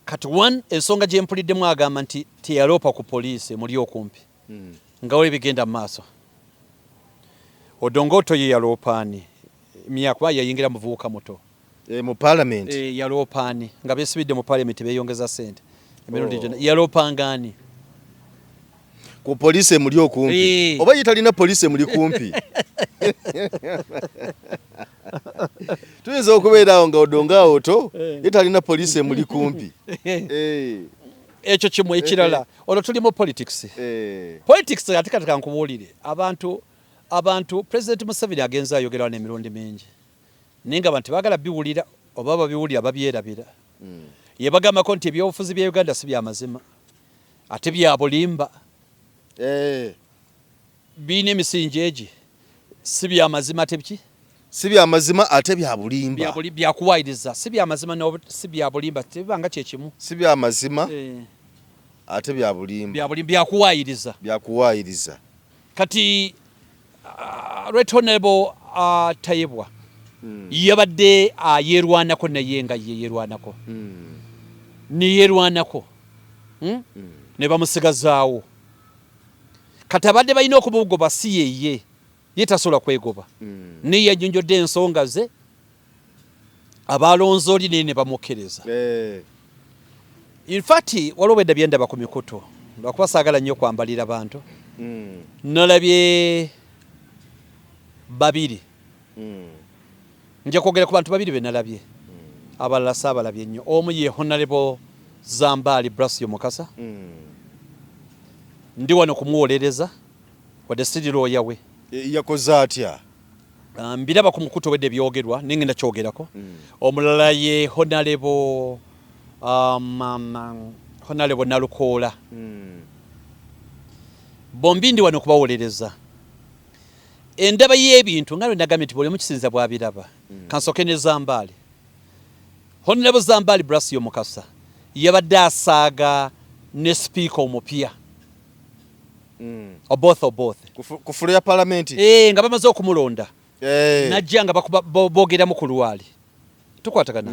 kati ensonga gye mpuliddemu agamba nti teyaloopa ku poliisi muli okumpi nga we bigenda mu maaso Odongoto ye yaloopaani myaka yayingira muvubuka muto mu parliament yaloopaani nga beesibidde mu parliament beeyongeza ssente yaloopangani ku poliisi muli okumpi oba yitalina poliisi muli kumpi tuyinza okubeera awo nga Odongo to yitalina poliisi muli kumpi ekyo kimu ekirala olwo tulimu politics ate kati kankubuulire abantu President Museveni agenza ayogera n'emirundi mingi naye nga abantu baagala biwulira oba babiwulira babyerabira ye bagambako nti ebyobufuzi bya Uganda si bya mazima ate bya bulimba biina emisingi egi si bya mazima ate biki si bya mazima ate bya bulimba bya kuwayiriza si bya mazima si bya bulimba tebanga kyekimu si bya mazima ate bya bulimba bya kuwayiriza kati Right Honorable Tayebwa yabadde yerwanako naye nga yerwanako niyerwanako ne bamusigazaawo kati abadde balina okubugoba si yeye tasobola kwegoba niye yanyonjodde ensonga ze abalonzi oli ne bamukkereza in fact waliwo edda byendaba ku mikutu lwakuba saagala nnyo kwambalira bantu nalabye 2 nja kwogera ku bantu 2 be nalabye abalala saabalabye nnyo. Omu ye Honorable Zambali Brasio Mukasa. Ndi wano kumuwolereza wadde siri looya we. Yakoze atya? Mbiraba ku mukutu wedde byogerwa nengenda kyogerako. Omulala ye Honorable Honorable Nalukoola. Bombi ndi wano kubawolereza. Endaba y'ebintu nga lwe nagambye nti buli mukisinza bwabiraba. Kansoke ne Zambali. Honorable Zambali Brasio Mukasa yabadde asaaga ne speaker omupya. Both. Kufulu ya parliament. Nga bamaze okumulonda. Najja nga boogeramu ku lwali. Tukwatagana.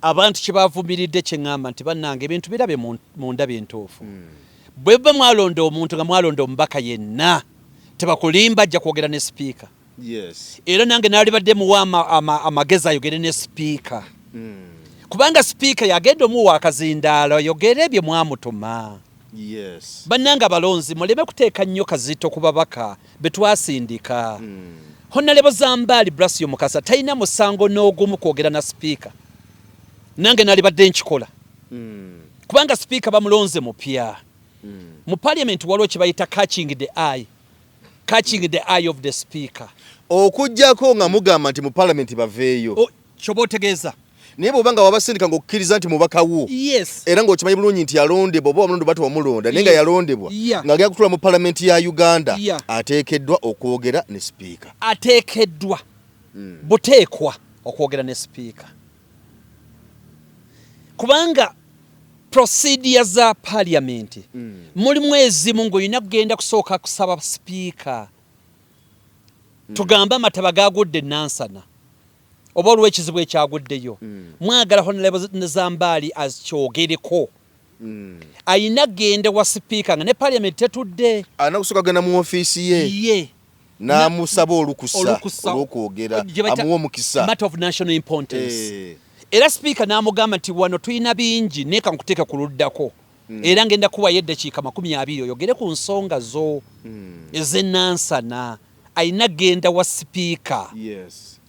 Abantu kyebavumiridde kyeŋŋamba nti bannange ebintu birabe mu ndaba entuufu. Bwe bba mwalonda omuntu nga mwalonda omubaka yenna tebakulimba ajja kwogera ne speaker. Era nange naalibadde muwa amagezi ayogere ne speaker. Kubanga speaker yagenda omuwa akazindaalo ayogere bye mwamutuma. Bannanga balonzi muleme kuteeka nnyo kazito ku babaka be twasindika. Honorable Zambali Brasio Mukasa talina musango n'ogumu kwogera na speaker. Nange nalibadde nkikola. Kubanga speaker bamulonze mupya. Mu parliament waliwo kye bayita catching the eye of the speaker. Okujjako nga mugamba nti mu parliament baveeyo. Kyoba otegeeza. Naye bw'obanga wabasindika ng'okkiriza nti mubaka wo. Era ng'okimanyi bulungi nti yalondebwa oba omulonde bati wamulonda naye nga yalondebwa ng'agenda kutula mu parliament ya Uganda ateekeddwa okwogera ne speaker. Ateekeddwa buteekwa okwogera ne speaker. Kubanga procedure za parliament mulimu ezimu ng'olina kugenda kusooka kusaba speaker. Tugamba amataba gaagudde Nansana. Oba olwo ekizibu ekyaguddeyo. Mwagala Honorable Zambali akyogereko. Ayina genda wa speaker nga ne parliament tetudde. Anakusooka genda mu ofiisi ye. N'amusaba olukusa olw'okwogera amuwa omukisa. Matter of national importance. Era speaker n'amugamba nti wano tulina bingi naye kankuteeka ku luddako. Era ngenda kuwayo eddakiika 20 oyogere ku nsonga zo ez'ennansana. Ayina genda wa speaker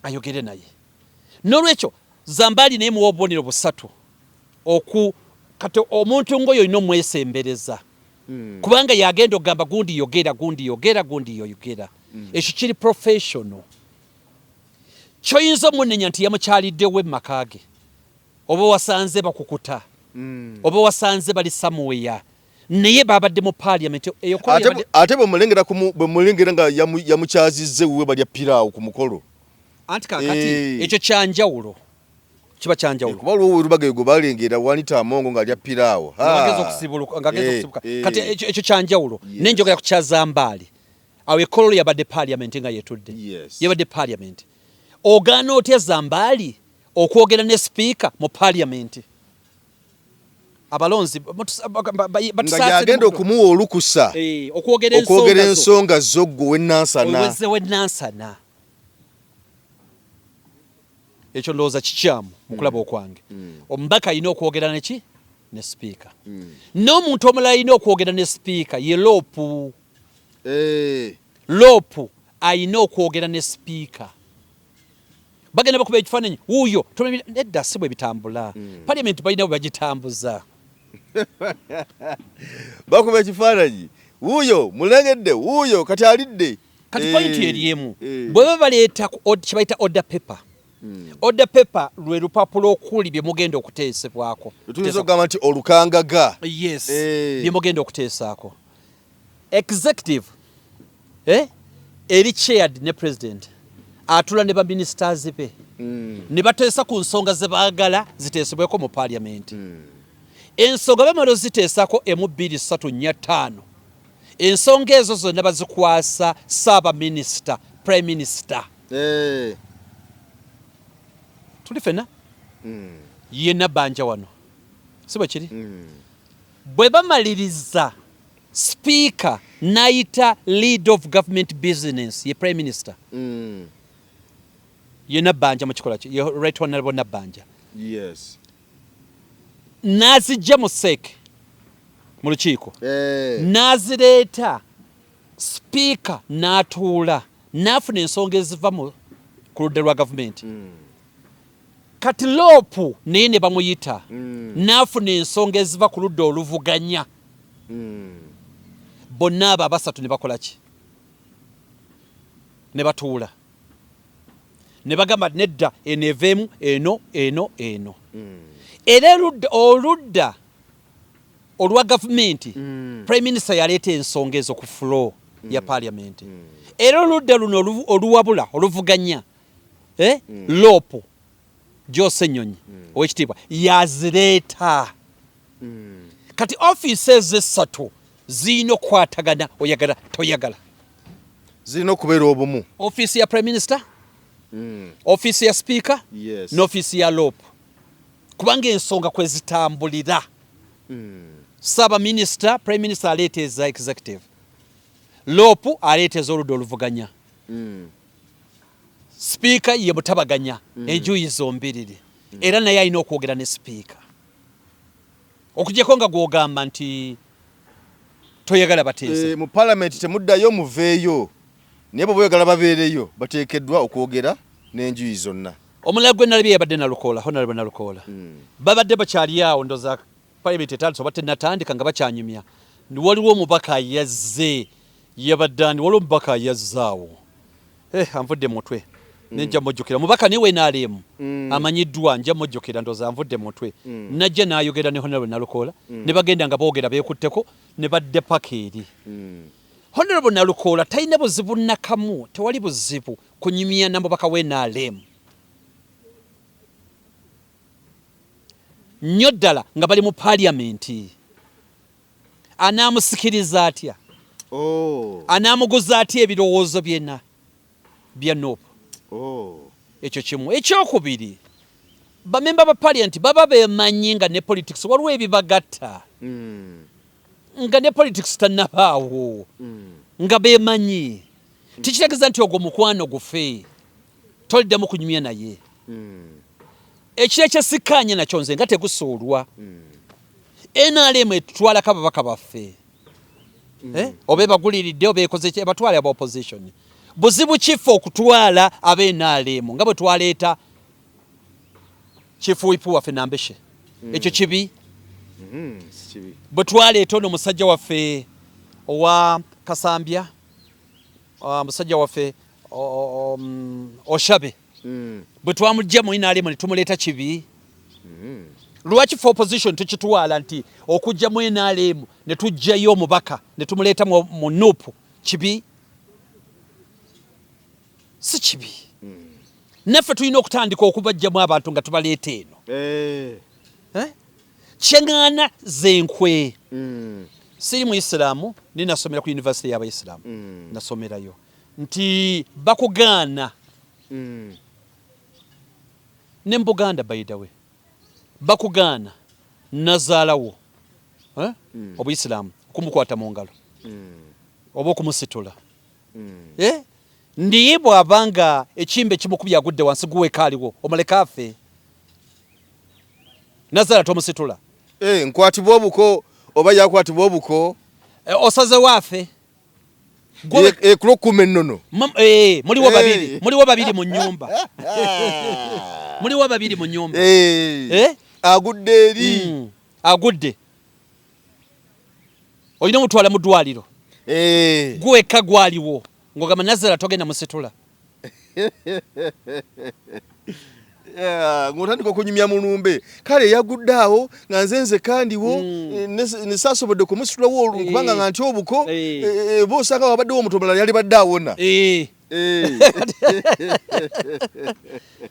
ayogere naye. N'olwekyo Zambali naye muwa obubonero busatu kati omuntu ngoyo olina omwesembereza. Kubanga yagenda okugamba gundi yogera. Ekyo kiri professional. Kyoyinza omunenya nti yamukyaliddewo emmakaage. Oba wasanze bakukuta. Oba wasanze bali somewhere. Naye babadde mu parliament eyo ko ate bwe mulengera nga yamukyazizze we balya piraawo ku mukolo. Anti kakati ekyo kyanjawulo. Kiba kyanjawulo. Kuba olwo rubaga yego balengera wanita amongo nga alya piraawo. Ngageza okusibuluka. Kati ekyo kyanjawulo. Nenjogera ku kya Zambali. Awo ekolo yabadde parliament nga yetudde. Yabadde parliament. Ogaana otya Zambali okwogera ne speaker mu parliament. Abalonzi nga yagenda okumuwa olukusa okwogera ensonga z'ogwo w'ennansana. Ekyo ndowooza kikyamu mu kulaba okwange. Omubaka alina okwogera neki ne speaker. N'omuntu omulala alina okwogera ne speaker ye loopu. Loopu alina okwogera ne speaker. Bagenda bakuba ekifaananyi wuuyo nedda si bwe bitambula. Parliament balina bwe bagitambuza. Bakuba ekifaananyi wuuyo mulengedde wuuyo kati alidde. Kati point eriemu. Bwe baleeta kye bayita order paper. Order paper lwe lupapula okuli bye mugenda okuteesebwako. Tuyinza okugamba nti olukangaga. Bye mugenda okuteesaako. Executive eri chaired ne president. Atula ne ba ministers be. Ne bateesa ku nsonga ze baagala ziteesebweko mu parliament. Ensonga bamala ziteesako emu 2 3 4 5. Ensonga ezo zonna bazikwasa Ssaaba Minister, Prime Minister. Tuli fena? Ye Nabbanja wano. Si bwe kiri? Bwe bamaliriza speaker n'ayita lead of government business ye Prime Minister. Ye Nabbanja mu kikola kye, ye Right Honorable Nabbanja. N'azijja mu seke mu lukiiko. N'azireeta speaker n'atuula n'afuna ensonga eziva ku ludda lwa gavumenti. kati lopu naye ne bamuyita n'afuna ensonga eziva ku ludda oluvuganya bonna abo abasatu ne bakola ki ne batuula ne bagamba nedda eneeveemu eno era oludda olwa gavumenti prime minister yaleeta ensonga ezo ku floor ya parliament era oludda luno oluwabula oluvuganya lopu Jose Nyonyi owekitiibwa yazireeta kati offices esatu zirina okukwatagana oyagala toyagala zirina okubeera obumu office ya prime minister office ya speaker n'office ya lopu kubanga ensonga kwezitambulira saba minister prime minister aleeta eza executive lopu aleeta ez'oludda oluvuganya speaker ye mutabaganya enjuyi zombiriri era naye alina okwogera ne speaker okugyeko nga gwogamba nti toyagala bateesa mu parliament temuddayo muveeyo naye bwe boyagala babeereyo bateekeddwa okwogera n'enjuyi zonna omulala gwe nalabye yabadde nalukoola honorable nalukoola babadde bakyali awo ndoza parliament etandise oba tennatandika nga bakyanyumya waliwo omubaka yazze yabadde ani waliwo omubaka ayazzaawo anvudde mutwe nejja mujjukira mubaka niwe naalimu amanyiddwa nja mujjukira ndoza anvudde mutwe najja n'ayogera ne honorable nalukoola ne bagenda nga boogera beekutteko ne badde paka eri honorable nalukoola talina buzibu nakamu tewali buzibu kunyumya na mubaka we naalimu nnyo ddala nga bali mu paliamenti anaamusikiriza atya anaamuguza atya ebirowoozo byena bya nopu ekyo kimu ekyokubiri bamemba ba paliamenti baba beemanyi nga ne politics waliwo ebibagatta nga ne politics tannabaawo nga beemanyi tikitegeeza nti ogwo mukwano gufe toliddamu kunyumya naye ekiro ekyesikkaanye nakyo nze nga tegusuulwa NRM etutwalako ababaka baffe oba ebaguliridde oba ekoze ebatwala aba opposition buzibu kifa okutwala abe NRM nga bwe twaleeta kifuipu waffe Nambeshe ekyo kibi bwe twaleeta ono musajja waffe owa Kasambya musajja waffe Oshabe bwe twamujja mu NRM ne tumuleeta kibi lwaki for opposition tukitwala nti okujja mu NRM ne tujjayo omubaka ne tumuleeta mu nupu kibi si kibi naffe tulina okutandika okubajjamu abantu nga tubaleeta eno kyeŋŋaana zenkwe siri muisiraamu ninasomera ku university y'abaisiraamu nasomerayo nti bakugaana ne Buganda by the way bakugaana nazaalawo obuyisiraamu kumukwata mu ngalo oba okumusitula ndiye bw'abanga ekimbe kimukubya agudde wansi guweka aliwo omuleka afe nazaala tomusitula nkwatibwa obuko oba yakwatibwa obuko osaze waafe kulokuma ennono muliwo babiri mu nnyumba muliwo babiri mu nnyumba agudde eri agudde olina omutwala mu ddwaliro guweka gwaliwo ng'ogamba Nazara togenda musitula ng'otandika okunyumya mulumbe kale yagudde awo nga nze kandiwo ne saasobodde kumusitulawo kubanga nga nti obuko boosanga wabaddewo omuntu omulala yali badde awona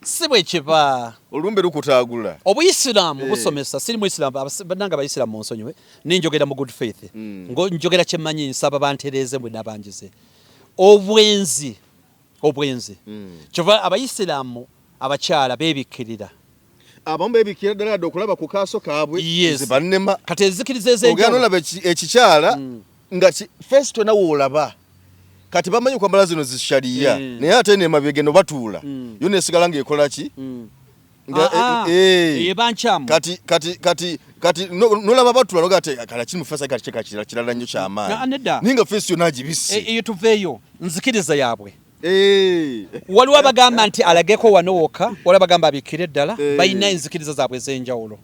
si bwe kiba olumbe lukutaagula obuyisiraamu busomesa siri muisiraamu bannanga bayisiraamu mu nsonyiwe ninjogera mu good faith njogera kyemmanyi nsaba bantereeze mbwe n'abangize obwenzi kyova abayisiraamu abakyala beebikkirira abamu beebikkirira ddala dde okulaba ku kaaso kaabwe zibannema kati ezikiriza ez'enjawulo olaba ekikyala nga fesito nawe olaba kati bamanyi kwambala zino zishaliya naye ate nemabega no batuula yo nesigala ng'ekola ki ebankyamu kati nolaba batula noga ate kala kiri mufasa kirala nnyo kyamaanyi ninga fesito nagibisse eyo tuveeyo nzikiriza yaabwe waliwo abagamba nti alageko wano wokka waliwo abagamba abikire eddala balina enzikiriza zaabwe ez'enjawulo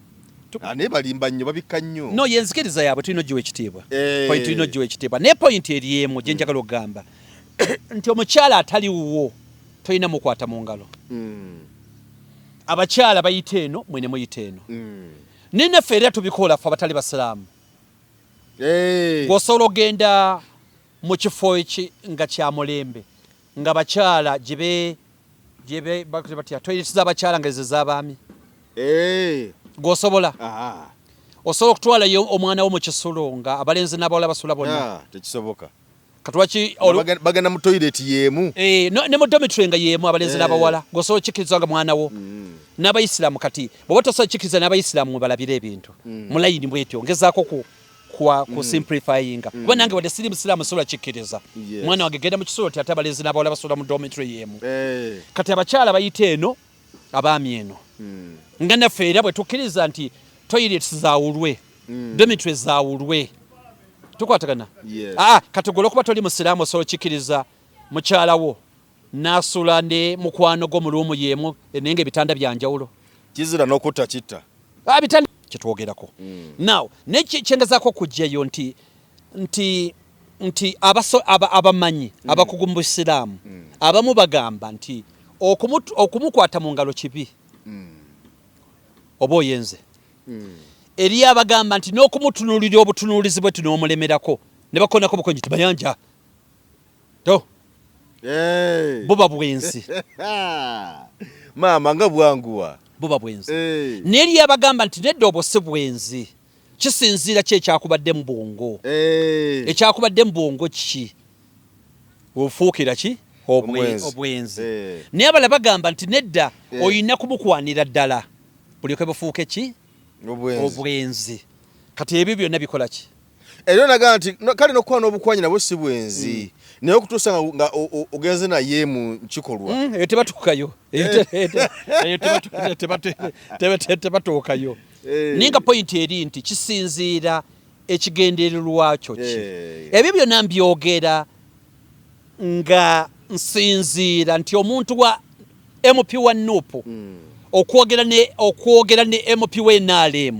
naye balimba nnyo babikka nnyo no yenzikiriza yaabwe tulina oggiwa ekitiibwa point tulina oggiwa ekitiibwa naye point eri emu gye njagala okugamba nti omukyala ataliwo tolina mukwata mu ngalo abakyala bayita eno mwene muyita eno naye naffe era tubikola ffe abatali basiraamu gwosobola ogenda mu kifo nga kya mulembe nga bakyala gye batya toyireti z'abakyala nga ezo z'abaami gwosobola osobola okutwalayo omwana wo mu kisulo nga abalenzi n'abawala basula bonna tekisoboka katwaki bagenda mu toileti yemu ne mu dormitory nga yemu abalenzi n'abawala gwosobola okikiriza nga mwana wo n'abayisiraamu kati bw'oba tosobola okikiriza n'abayisiraamu mubalabire ebintu mu layini bwetyo ngezaako ku simplifying kuba nange wadde siri musiraamu sobola kikkiriza mwana wange genda mu kisulo ti ate abalenzi n'abawala basula mu dormitory yemu kati abakyala bayita eno abaami eno nga naffe era bwe tukkiriza nti toilets zaawulwe dormitory zaawulwe tukwatagana kati gwe olwokuba toli musiraamu osobola okikkiriza mukyala wo n'asula ne mukwano gwo mu luumu yemu naye nga ebitanda byanjawulo kizira n'okutta kitta bitanda kyetwogerako now naye kyengezaako okugjayo nti abamanyi abakugu mu busiraamu abamu bagamba nti okumukwata mu ngalo kibi oba oyenze eriyo abagamba nti n'okumutunuulira obutunuulizi bwe tunoomulemerako ne bakonako bukonyi tibayanja buba bwenzi maama nga bwanguwa buba bwenzi n'eriyo abagamba nti nedda obwo si bwenzi kisinziira ki ekyakubadde mu bwongo ekyakubadde mu bwongo kiki ofuukira ki obwenzi naye abala bagamba nti nedda olina kumukwanira ddala bulyoke bufuuke ki obwenzi kati ebyo byonna bikola ki era nagaa nti kale n'okukwana obukwanyi nabwo si bwenzi naye okutuusa nga ogenze naye mu kikolwa eyo tebatuukayo tebatuukayo naye nga pointi eri nti kisinziira ekigendererwa kyo ki ebyo byonna mbyogera nga nsinziira nti omuntu wa MP wa Nuupu okwogera ne MP wa NRM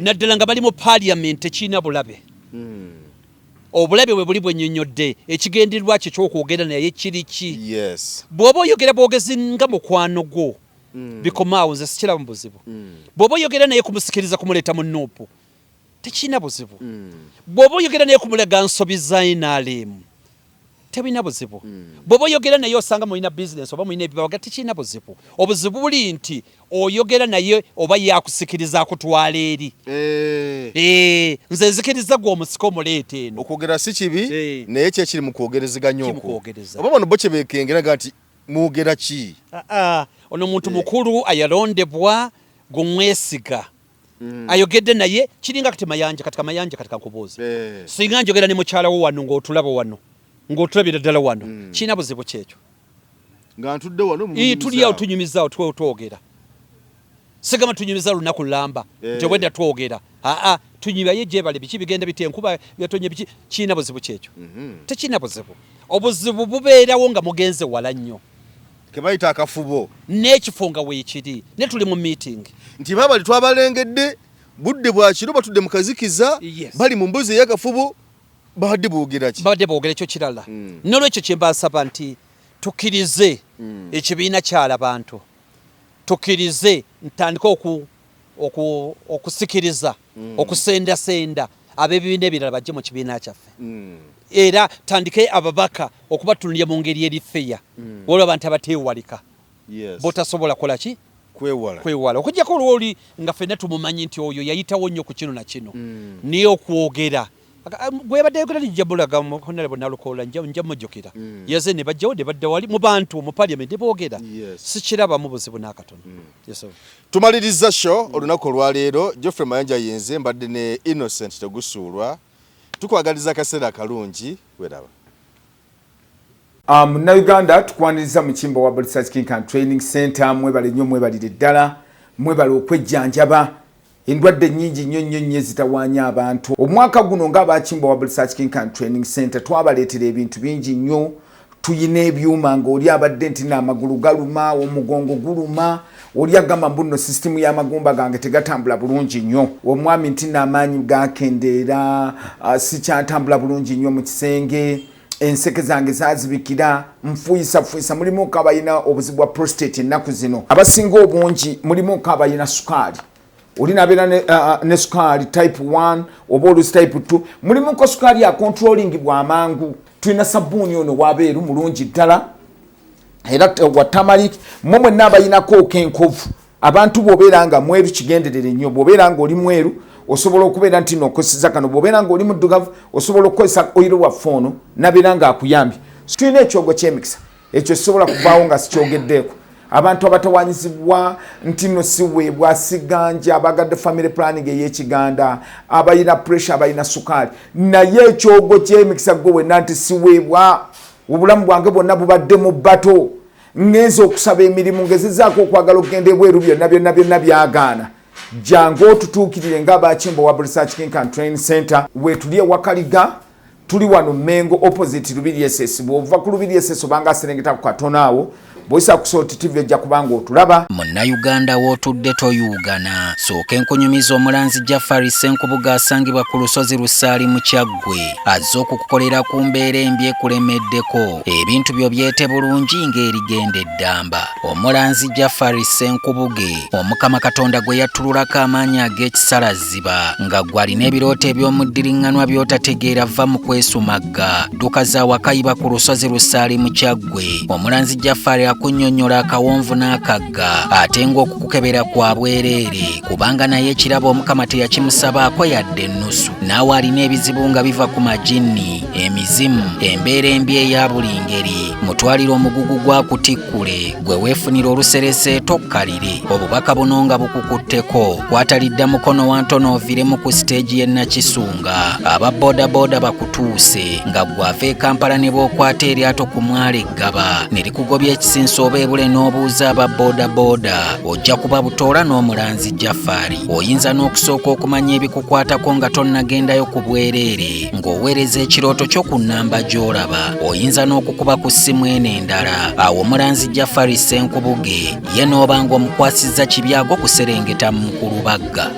naddala nga bali mu parliament tekirina bulabe obulabe bwe buli bwennyonnyodde ekigendererwa kyo ky'okwogera naye kiri ki bw'oba oyogera bwogezi nga mukwano gwo bikomaawo nze sikiramu buzibu bw'oba oyogera naye kumusikiriza kumuleeta mu Nuupu tekirina buzibu bw'oba oyogera naye kumulaga nsobi za NRM tebina buzibu bw'oba oyogera naye osanga mulina bizinesi oba mulina ebibawaga tekirina buzibu obuzibu buli nti oyogera naye oba yakusikiriza akutwala eri nze nzikiriza gwe omusika omuleeta eno okwogera si kibi naye kyekiri mu kwogerezeganya okwo oba bano bo kyebekengeraga nti mwogera ki ono muntu mukulu ayalondebwa gumwesiga ayogedde naye kiringa kati mayanja katika mayanja katika nkubuuzi singa njogera ne mukyala wo wano ng'otulaba wano ng'otulabira ddala wano kirina buzibu kyekyo nga ntudde wano tuli awo tunyumizaawo twogera sigama tunyumiza lunaku lulamba nti obwedda twogera tunyumaye gyebale biki bigenda biti enkuba yatonye biki kirina buzibu kyekyo tekirina buzibu obuzibu bubeerawo nga mugenze wala nnyo kebayita akafubo n'ekifo nga weekiri ne tuli mu meeting nti baabali twabalengedde budde bwakiro batudde mu kazikiza bali mu mbuzi ey'akafubo badde boogera ekyo kirala n'olwekyo kye mbasaba nti tukkirize ekibiina ky'alabantu tukkirize ntandika okusikiriza okusendasenda ab'ebibiina ebirala bajje mu kibiina kyaffe era tandike ababaka okubatunulira mu ngeri eri feya waliwo abantu abateewalika botasobola kola ki kwewala okujjako olwoli nga ffenna tumumanyi nti oyo yayitawo nnyo ku kino na kino naye okwogera gwebadde yogera nijjabulaga honorable Nalukoola nja mujjukira yaze ne bajjawo ne badda wali mu bantu mu parliament boogera sikirabamu buzibu n'akatono tumaliriza show olunaku olwaleero Geoffrey Mayanja yenze mbadde ne Innocent Tegusuulwa tukwagaliza akaseera akalungi weraba Munnayuganda tukwaniriza mu kimbo wa Research King and Training Center mwebale nnyo mwebalire ddala mwebale okwejjanjaba endwadde nnyingi nnyo ezitawaanya abantu omwaka guno ng'abakimbo wa Research King and Training Center twabaleetera ebintu bingi nnyo tuyina ebyuma ng'oli abadde nti n'amagulu galuma omugongo guluma oli agamba mbuno sisitemu y'amagumba gange tegatambula bulungi nnyo omwami nti n'amaanyi gakendeera sikyatambula bulungi nnyo mu kisenge enseke zange zazibikira nfuyisa mulimu kabayina obuzibu bwa prostate ennaku zino abasinga obungi mulimu kabayina sukaali oli nabeera ne sukaali type 1 oba olusi type 2 mulimu ko sukaali ya controlling bw'amangu tulina sabbuuni ono wabeeru mulungi ddala era wa tamalik momwe n'abayinako kenkovu abantu bw'obeera nga mweru kigenderere nnyo bw'obeera nga oli mweru osobola okubeera nti n'okoseza kano bw'obeera nga oli muddugavu osobola okukozesa oyiro waffe ono nabeera nga akuyambye tulina ekyogo ky'emikisa ekyo kisobola kuvaawo nga sikyogeddeeko abantu abatawanyizibwa nti no siweebwa siganja abagadde family planning ey'ekiganda abayina pressure abayina sukaali naye ekyogo ky'emikisa gwe wenna nti siweebwa obulamu bwange bwonna bubadde mu bbato ngenza okusaba emirimu ngezezaako okwagala okugenda ebweru byonna byagaana jangu otutuukirire ng'abakimbo wa Research King and Training Center wetuli ewakaliga tuli wano Mengo opposite Lubiri SS bw'ova ku Lubiri SS obanga aserengeta ku katono awo boyisa kusoti TV ejja kubanga otulaba Munnayuganda w'otudde toyugana sooka enkunyumiza omulanzi Jafari Senkubuga asangibwa ku lusozi Lusaali mu Kyaggwe azze okukukolera ku mbeera embi ekulemeddeko ebintu byo byete bulungi ng'erigenda eddamba omulanzi Jafari Senkubuge omukama Katonda gwe yattululako amaanyi ag'ekisalaziba nga gwalina ebirooto eby'omuddiringanwa by'otategeera va mu kwesumagga dduka za wakayiba ku lusozi Lusaali mu Kyaggwe omulanzi Jafari akunnyonnyola akawonvu n'akagga ate ng'okukukebera kwa bwereere kubanga naye ekirabo omukama teyakimusabaako yadde ennusu naawe alina ebizibu nga biva ku majinni emizimu embeera embi eya buli ngeri mutwalire omugugu gwakutikkule gwe weefunira oluserese tokkalire obubaka buno nga bukukutteko kwatalidda mukono wa ntono oviremu ku siteegi y'e Nakisunga aba bodaboda bakutuuse nga gwava e Kampala ne bw'okwata eryato ku mwala eggaba ne likugobya ekisinsa oba ebule n'obuuza aba bodaboda ojja kuba butoola n'omulanzi Jafari oyinza n'okusooka okumanya ebikukwatako nga tonnagendayo ku bwereere ng'oweereza ekirooto kyo ku nnamba gy'olaba oyinza n'okukuba ku ssimu eno endala awo omulanzi Jafari Senkubuge ye n'obanga omukwasizza kibyago kuserengeta mu Kulubagga.